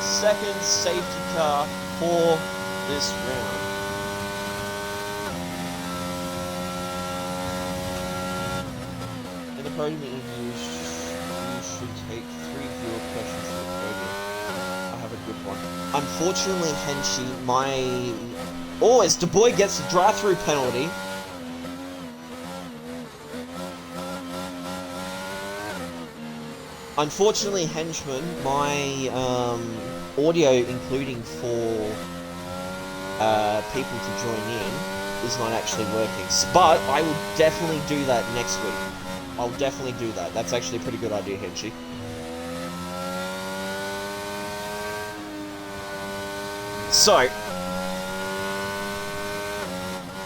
Second safety car for this round. In the podium interview, you should take 3 viewer questions for the podium. I have a good one. Unfortunately, Henshi, Oh, as Du Bois gets a drive-through penalty. Unfortunately, Henchman, my audio, including for people to join in, is not actually working. But I will definitely do that next week. I'll definitely do that. That's actually a pretty good idea, Henshi. So,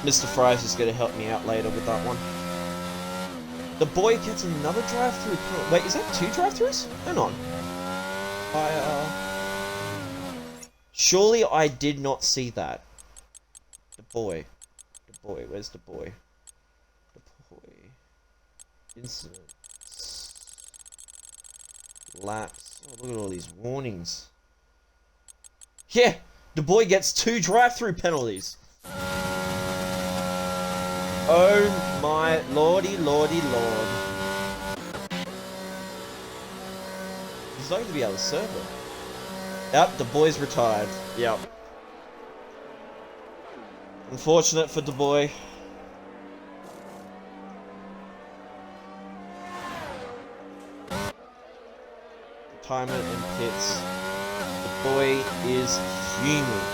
Mr. Fries is going to help me out later with that one. The boy gets another drive-through. Wait, is that 2 drive-throughs? Hang on. Surely I did not see that. The boy. Where's the boy? The boy. Incidents. Laps. Oh, look at all these warnings. Yeah! The boy gets 2 drive-through penalties. Oh my lordy lord. He's not going to be able to serve it. Yep, the boy's retired. Yep. Unfortunate for Du Bois. Retirement in pits. Du Bois is fuming.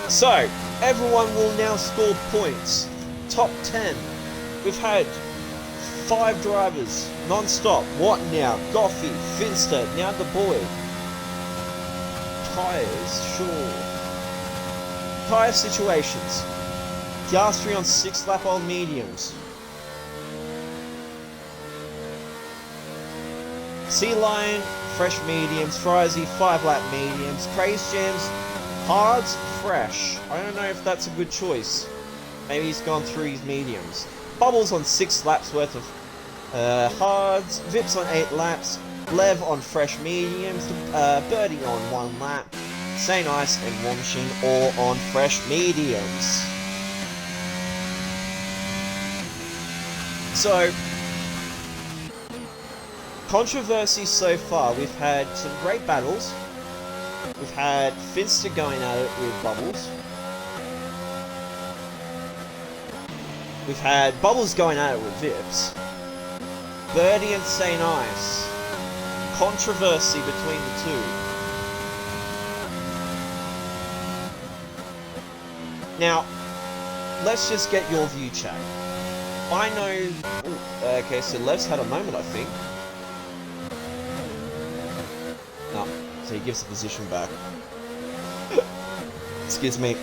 So, everyone will now score points. Top 10. We've had 5 drivers non-stop. What now? Goffey, Finster, now Du Bois. Tyres, sure. Tyre situations. Piastri on 6 lap old mediums. Sea Lion, fresh mediums. Frizy, 5 lap mediums. Craze Gems, hards, fresh. I don't know if that's a good choice. Maybe he's gone through his mediums. Bubbles on 6 laps worth of hards. Vips on 8 laps. Lev on fresh mediums. Birdie on 1 lap. Saint Ice and War Machine all on fresh mediums. So, controversy so far. We've had some great battles. We've had Finster going at it with Bubbles. We've had Bubbles going at it with Vips. Birdie and Saint Ice. Controversy between the two. Now, let's just get your view, chat. I know... Ooh, okay, so Lev's had a moment, I think. No, so he gives the position back. Excuse me.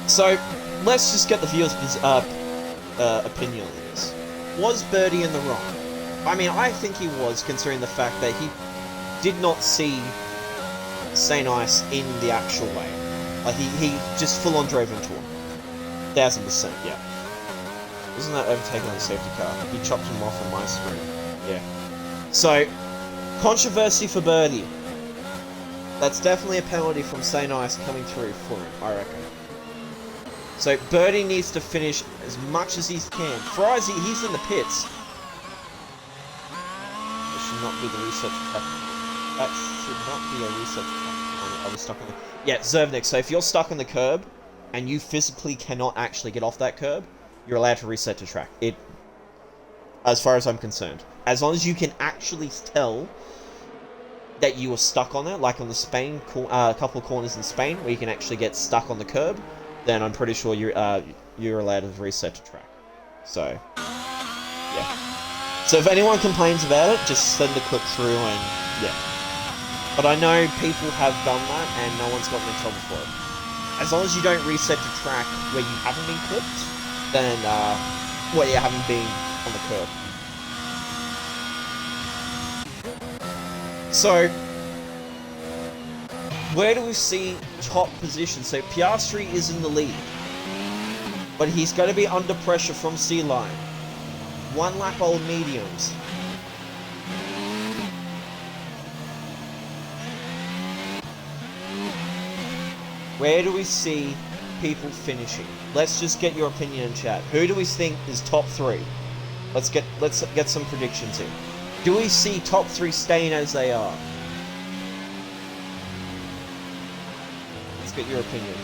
So, let's just get the viewers' opinion on this. Was Birdie in the wrong? I mean, I think he was, considering the fact that he did not see Saint Ice in the actual way. Like, he just full-on drove into him. 1000%, yeah. Isn't that overtaken on the safety car? He chopped him off on my screen. Yeah. So, controversy for Birdie. That's definitely a penalty from Saint Ice coming through for him, I reckon. So, Birdie needs to finish as much as he can. Frizy, he's in the pits. That should not be the reset track. That should not be a reset track. I was stuck on the... Yeah, Zervnik, so if you're stuck on the curb, and you physically cannot actually get off that curb, you're allowed to reset to track. It, as far as I'm concerned. As long as you can actually tell that you were stuck on it, like on the Spain, a couple of corners in Spain, where you can actually get stuck on the curb, then I'm pretty sure you're allowed to reset to track. So, yeah. So if anyone complains about it, just send the clip through and, yeah. But I know people have done that, and no one's gotten in trouble for it. As long as you don't reset to track where you haven't been clipped, then, well, you haven't been on the curb. So, where do we see top position? So, Piastri is in the lead. But he's going to be under pressure from Sea Lion. 1 lap old mediums. Where do we see people finishing? Let's just get your opinion in chat. Who do we think is top 3? Let's get some predictions in. Do we see top 3 staying as they are? Let's get your opinion.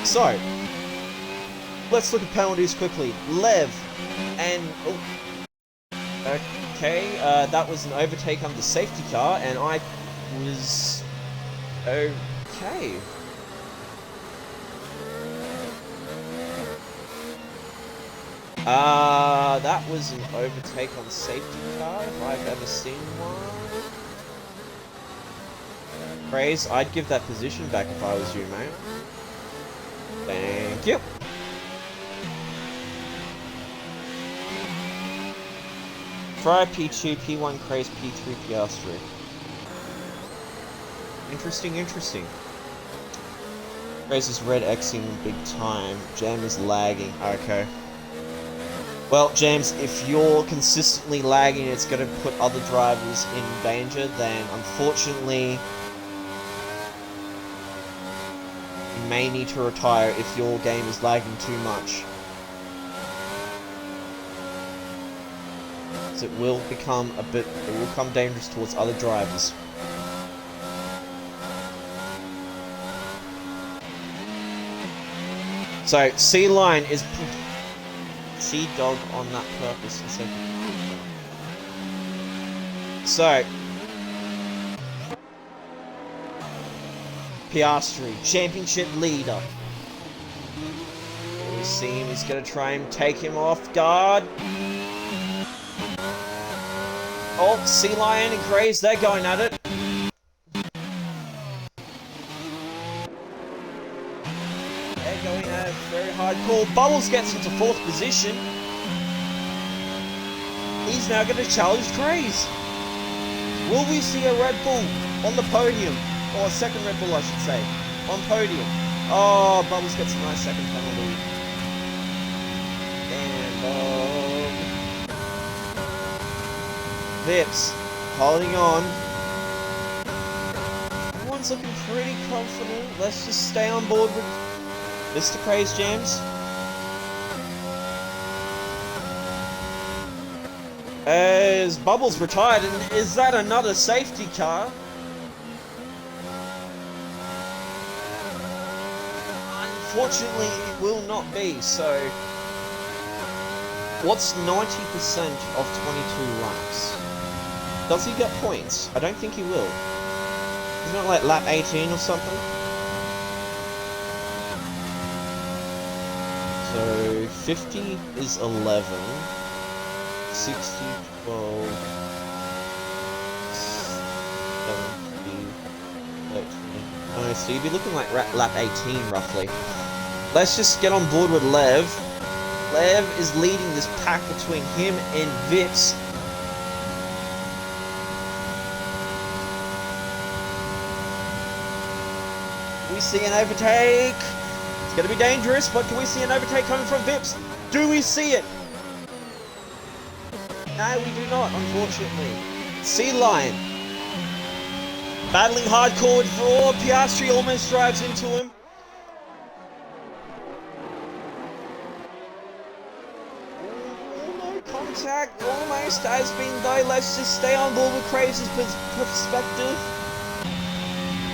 So, let's look at penalties quickly. Lev and... Oh, okay, that was an overtake under the safety car, and I was... Okay. That was an overtake on safety car, if I've ever seen one. Praise, I'd give that position back if I was you, mate. Thank you. Fry P2, P1 Craze, P3 Piastri. Interesting, interesting. Craze is red Xing big time. Jam is lagging. Okay. Well, James, if you're consistently lagging, it's going to put other drivers in danger, then unfortunately you may need to retire if your game is lagging too much. So it will become dangerous towards other drivers. So, Sea Lion is... Sea Dog on that purpose. So... Piastri, championship leader. We see him, he's going to try and take him off guard. Oh, Sea Lion and Craze, they're going at it. They're going at Very hard call. Bubbles gets into 4th position. He's now going to challenge Craze. Will we see a Red Bull on the podium? Or a second Red Bull, I should say. On podium. Oh, Bubbles gets a nice second penalty. And Vips holding on. Everyone's looking pretty confident. Let's just stay on board with Mr. Craze Jams. As Bubbles retired, and is that another safety car? Unfortunately, it will not be, so... What's 90% of 22 laps? Does he get points? I don't think he will. Isn't it like lap 18 or something? So, 50 is 11. 60, 12, 17, 13. Oh, so you'd be looking like lap 18 roughly. Let's just get on board with Lev. Lev is leading this pack between him and Vips. We see an overtake. It's going to be dangerous, but can we see an overtake coming from Vips? Do we see it? No, we do not, unfortunately. Sea Lion. Battling hardcore with Raw. Piastri almost drives into him. No contact. Almost has been though. Let's just stay on board with Craze's perspective.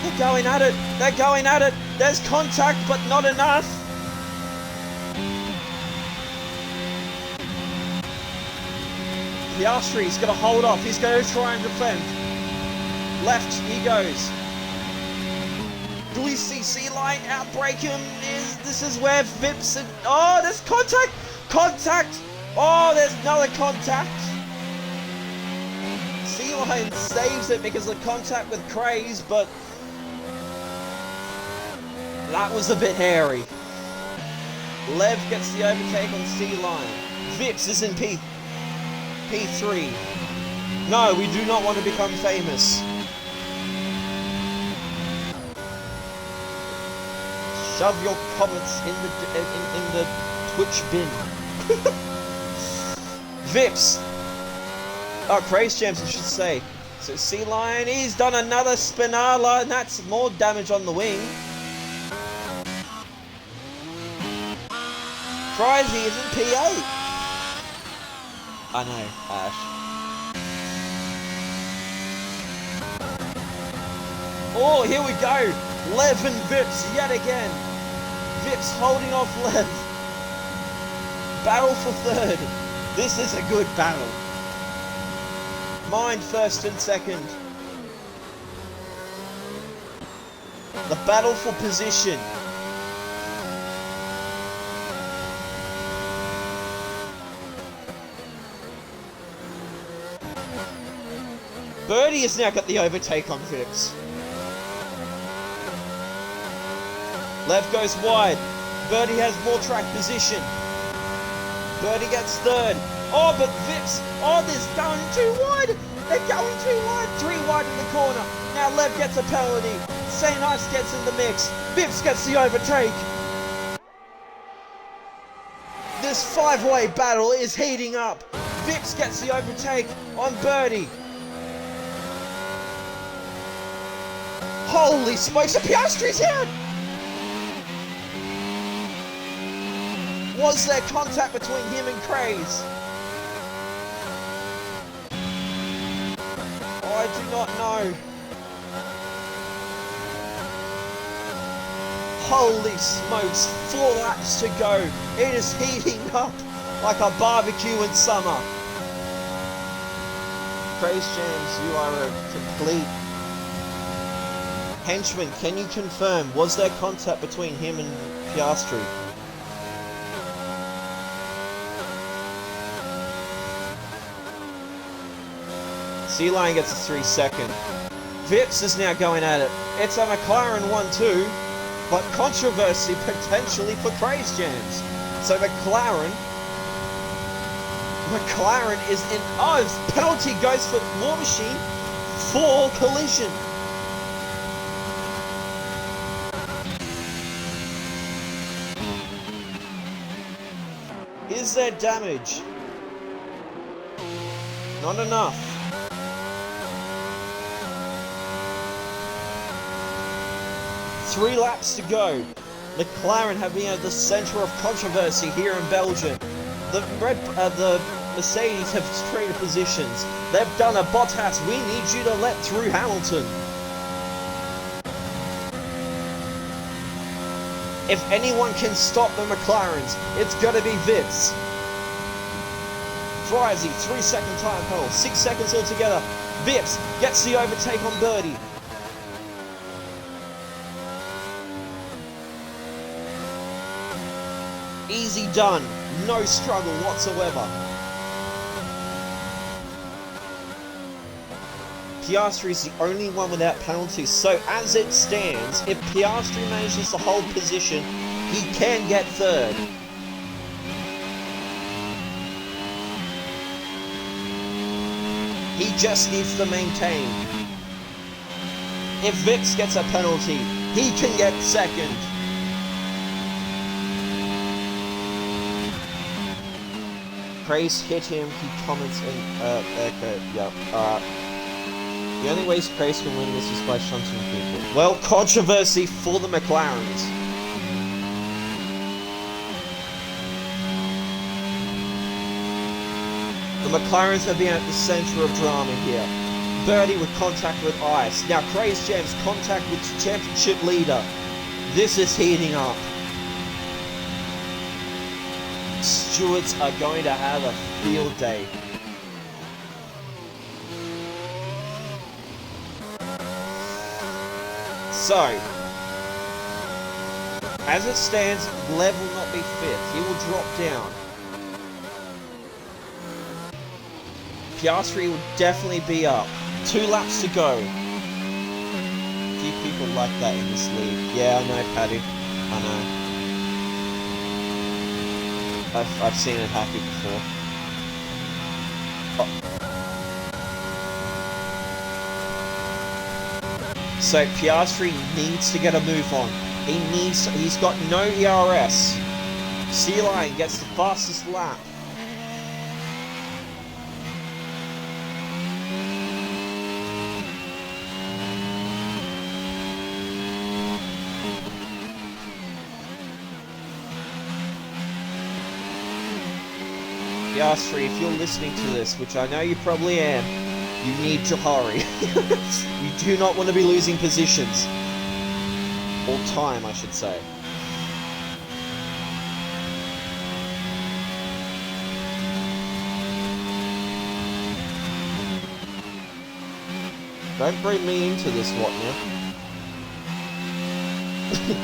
They're going at it. They're going at it. There's contact, but not enough. Piastri's going to hold off. He's going to try and defend. Left he goes. Do we see Sea Lion outbreak him? This is where Vips and... Oh, there's contact! Contact! Oh, there's another contact! Sea Lion saves it because of contact with Craze, but... that was a bit hairy. Lev gets the overtake on Sea Lion. Vips is in P3. No, we do not want to become famous. Shove your comments in the Twitch bin. Vips. Oh, Craze Jams, I should say. So Sea Lion, he's done another Spinala, and that's more damage on the wing. Surprised he isn't P8. I know, Ash. Oh, here we go. Lev and Vips yet again. Vips holding off Lev. Battle for third. This is a good battle. Mine first and second. The battle for position. Birdie has now got the overtake on Vips. Lev goes wide. Birdie has more track position. Birdie gets third. Oh, but Vips. Oh, they're going too wide. They're going too wide. 3 wide in the corner. Now Lev gets a penalty. St. Ives gets in the mix. Vips gets the overtake. This 5-way battle is heating up. Vips gets the overtake on Birdie. Holy smokes, the Piastri's out! Was there contact between him and Craze? I do not know. Holy smokes, 4 laps to go. It is heating up like a barbecue in summer. Craze Jams, you are a complete... Henchman, can you confirm, was there contact between him and Piastri? Sea Lion gets a 3 second. Vips is now going at it. It's a McLaren 1-2. but controversy potentially for Craze Jams. So McLaren is in. Oh, penalty goes for War Machine for collision. Is there damage? Not enough. Three laps to go. McLaren have been at the centre of controversy here in Belgium. The Mercedes have traded positions. They've done a Bottas. We need you to let through Hamilton. If anyone can stop the McLarens, it's gonna be Vips. Frizy, 3-second time penalty, 6 seconds altogether. Vips gets the overtake on Birdie. Easy done, no struggle whatsoever. Piastri is the only one without penalties, so as it stands, if Piastri manages to hold position, he can get third. He just needs to maintain. If Vix gets a penalty, he can get second. Craze hit him, he comments in, okay, yeah, the only ways Craze can win this is by shunting people. Well, controversy for the McLarens. The McLarens have been at the centre of drama here. Birdie with contact with ice. Now Craze Jams contact with championship leader. This is heating up. Stewards are going to have a field day. So, as it stands, Lev will not be fifth. He will drop down. Piastri will definitely be up. 2 laps to go. Few people like that in this league. Yeah, I know, Paddy. I know. I've seen it happen before. Oh. So Piastri needs to get a move on. He's got no ERS. Sea Lion gets the fastest lap. Piastri, if you're listening to this, which I know you probably am, you need to hurry. You do not want to be losing positions. Or time, I should say. Don't bring me into this, what now?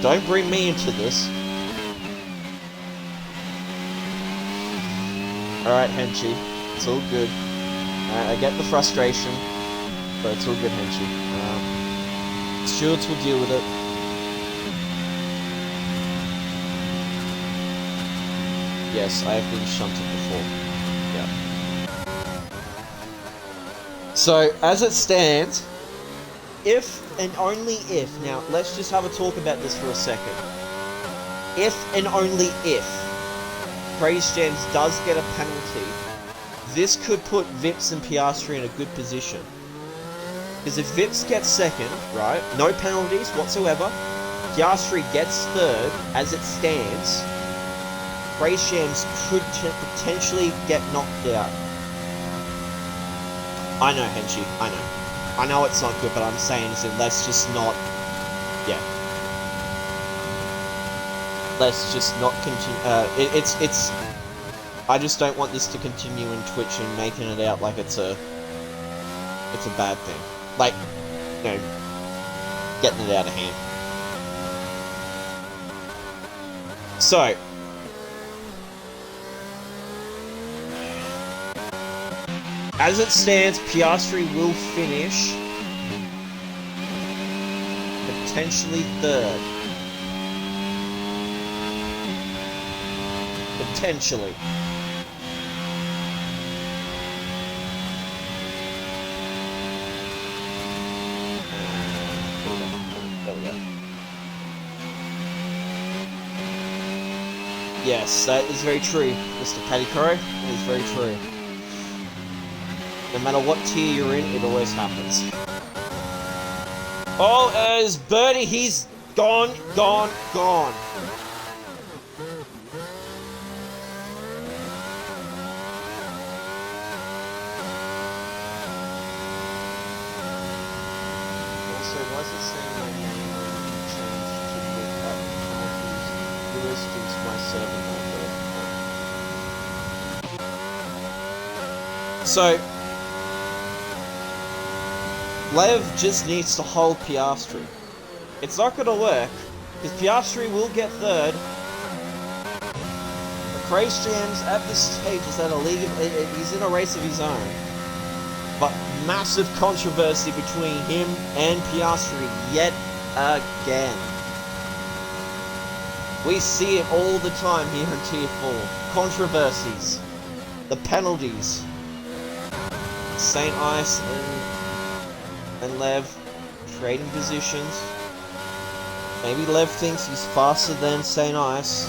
Don't bring me into this. Alright, Henchy. It's all good. I get the frustration, but it's all good, Henchy. Stewards will deal with it. Yes, I have been shunted before. Yeah. So, as it stands, if and only if, now let's just have a talk about this for a second. If and only if Craze Jams does get a penalty, this could put Vips and Piastri in a good position. Because if Vips gets second, right, no penalties whatsoever, Piastri gets third, as it stands, Craze Jams could potentially get knocked out. I know, Henchy, I know. I know it's not good, but I'm saying is that let's just not, yeah. Let's just not continue, it's, I just don't want this to continue in Twitch and making it out like it's a bad thing. Like, you know, getting it out of hand. So, as it stands, Piastri will finish potentially third. potentially. There we go. Yes, that is very true, Mr. Paddycrow. It is very true. No matter what tier you're in, it always happens. Oh, as Birdie, he's gone. Also, why is it saying my name when you change to look up penalties? You listen to my server number. So, Lev just needs to hold Piastri. It's not going to work, because Piastri will get third. But Craze Jams at this stage is at a league of, he's in a race of his own. But massive controversy between him and Piastri yet again. We see it all the time here in Tier 4. Controversies. The penalties. St. Ice and Lev trading positions. Maybe Lev thinks he's faster than St. Ice.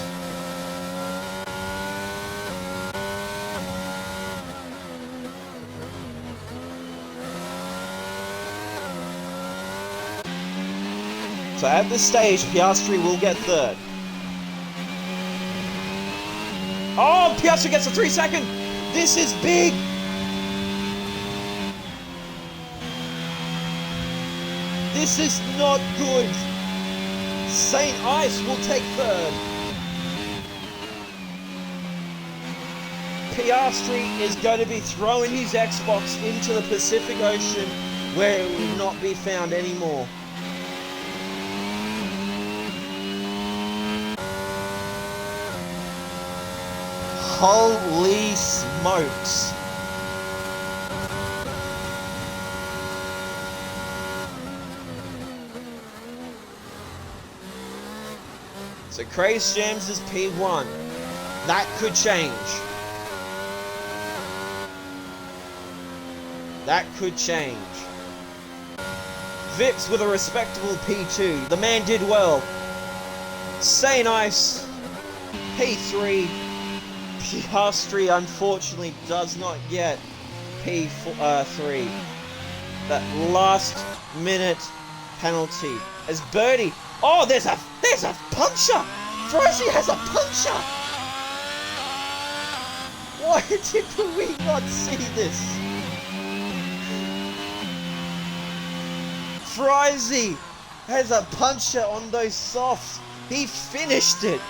So at this stage, Piastri will get third. Oh, Piastri gets a 3-second! This is big! This is not good! St. Ice will take third. Piastri is going to be throwing his Xbox into the Pacific Ocean where it will not be found anymore. Holy smokes. So Craze Jams is P1. That could change. That could change. Vips with a respectable P2. The man did well. St. Ice, P3. Piastri unfortunately does not get P3. That last minute penalty. As Birdie. Oh, there's a puncher! Frozy has a puncher! Why did we not see this? Frozy has a puncher on those softs. He finished it.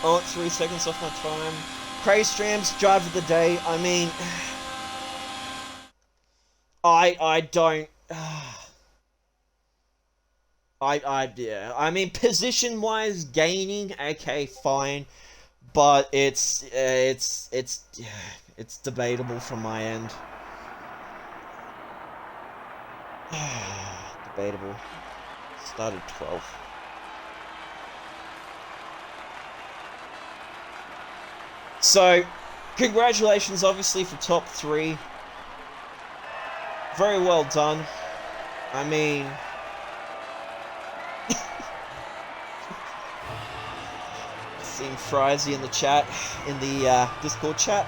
Oh, 3 seconds off my time. Craze Jams, drive of the day. I mean, I don't. Yeah. I mean, position-wise, gaining, okay, fine, but it's debatable from my end. Debatable. Started 12th. So, congratulations, obviously, for top 3. Very well done. I mean... seeing Frizy in the chat, in the Discord chat.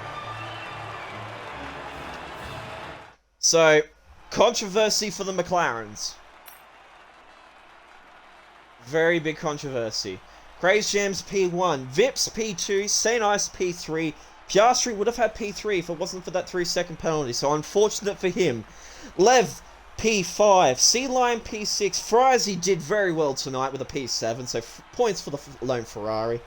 So, controversy for the McLarens. Very big controversy. Craze Jams P1, Vips P2, St. Ice P3. Piastri would have had P3 if it wasn't for that 3-second penalty, so unfortunate for him. Lev P5, Sea Lion P6. Frizy did very well tonight with a P7, so points for the lone Ferrari.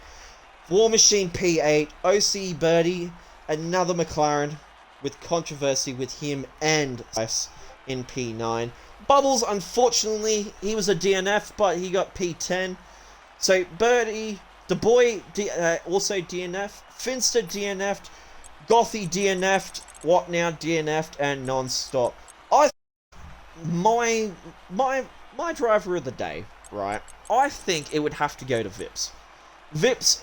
War Machine P8, OCE Birdie, another McLaren with controversy with him and Ice in P9. Bubbles, unfortunately, he was a DNF, but he got P10. So, Birdie, the boy also DNF'd, Finster DNF'd, Gothy DNF'd, What Now DNF'd, and Non-Stop. My my driver of the day, right, I think it would have to go to Vips. Vips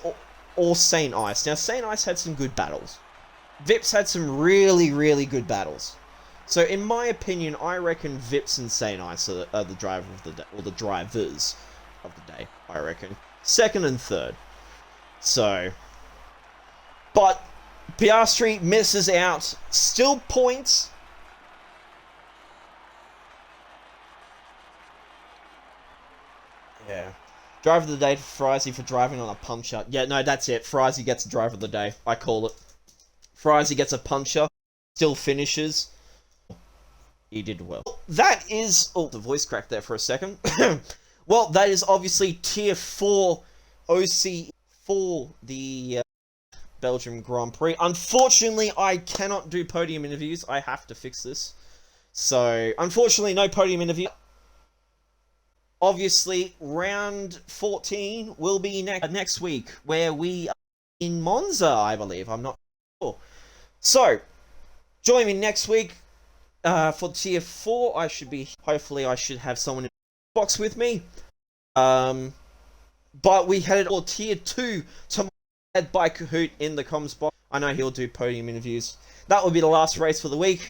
or St. Ice. Now, St. Ice had some good battles. Vips had some really, really good battles. So, in my opinion, I reckon Vips and St. Ice are the driver of the day, or the drivers of the day, I reckon. Second and third. So, but Piastri misses out. Still points. Yeah. Driver of the day for Frizy for driving on a puncher. Yeah, no, that's it. Frizy gets a driver of the day. I call it. Frizy gets a puncher. Still finishes. He did well. That is... Oh, the voice cracked there for a second. Well, that is obviously Tier 4 OC for the Belgium Grand Prix. Unfortunately, I cannot do podium interviews. I have to fix this. So, unfortunately, no podium interview. Obviously, round 14 will be next week, where we are in Monza, I believe. I'm not sure. So, join me next week for Tier 4. Hopefully, I should have someone in the box with me. But we headed for Tier 2 to head by Kahoot in the comms box. I know he'll do podium interviews. That will be the last race for the week.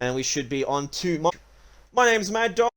And we should be on to... My name's Mad Dog.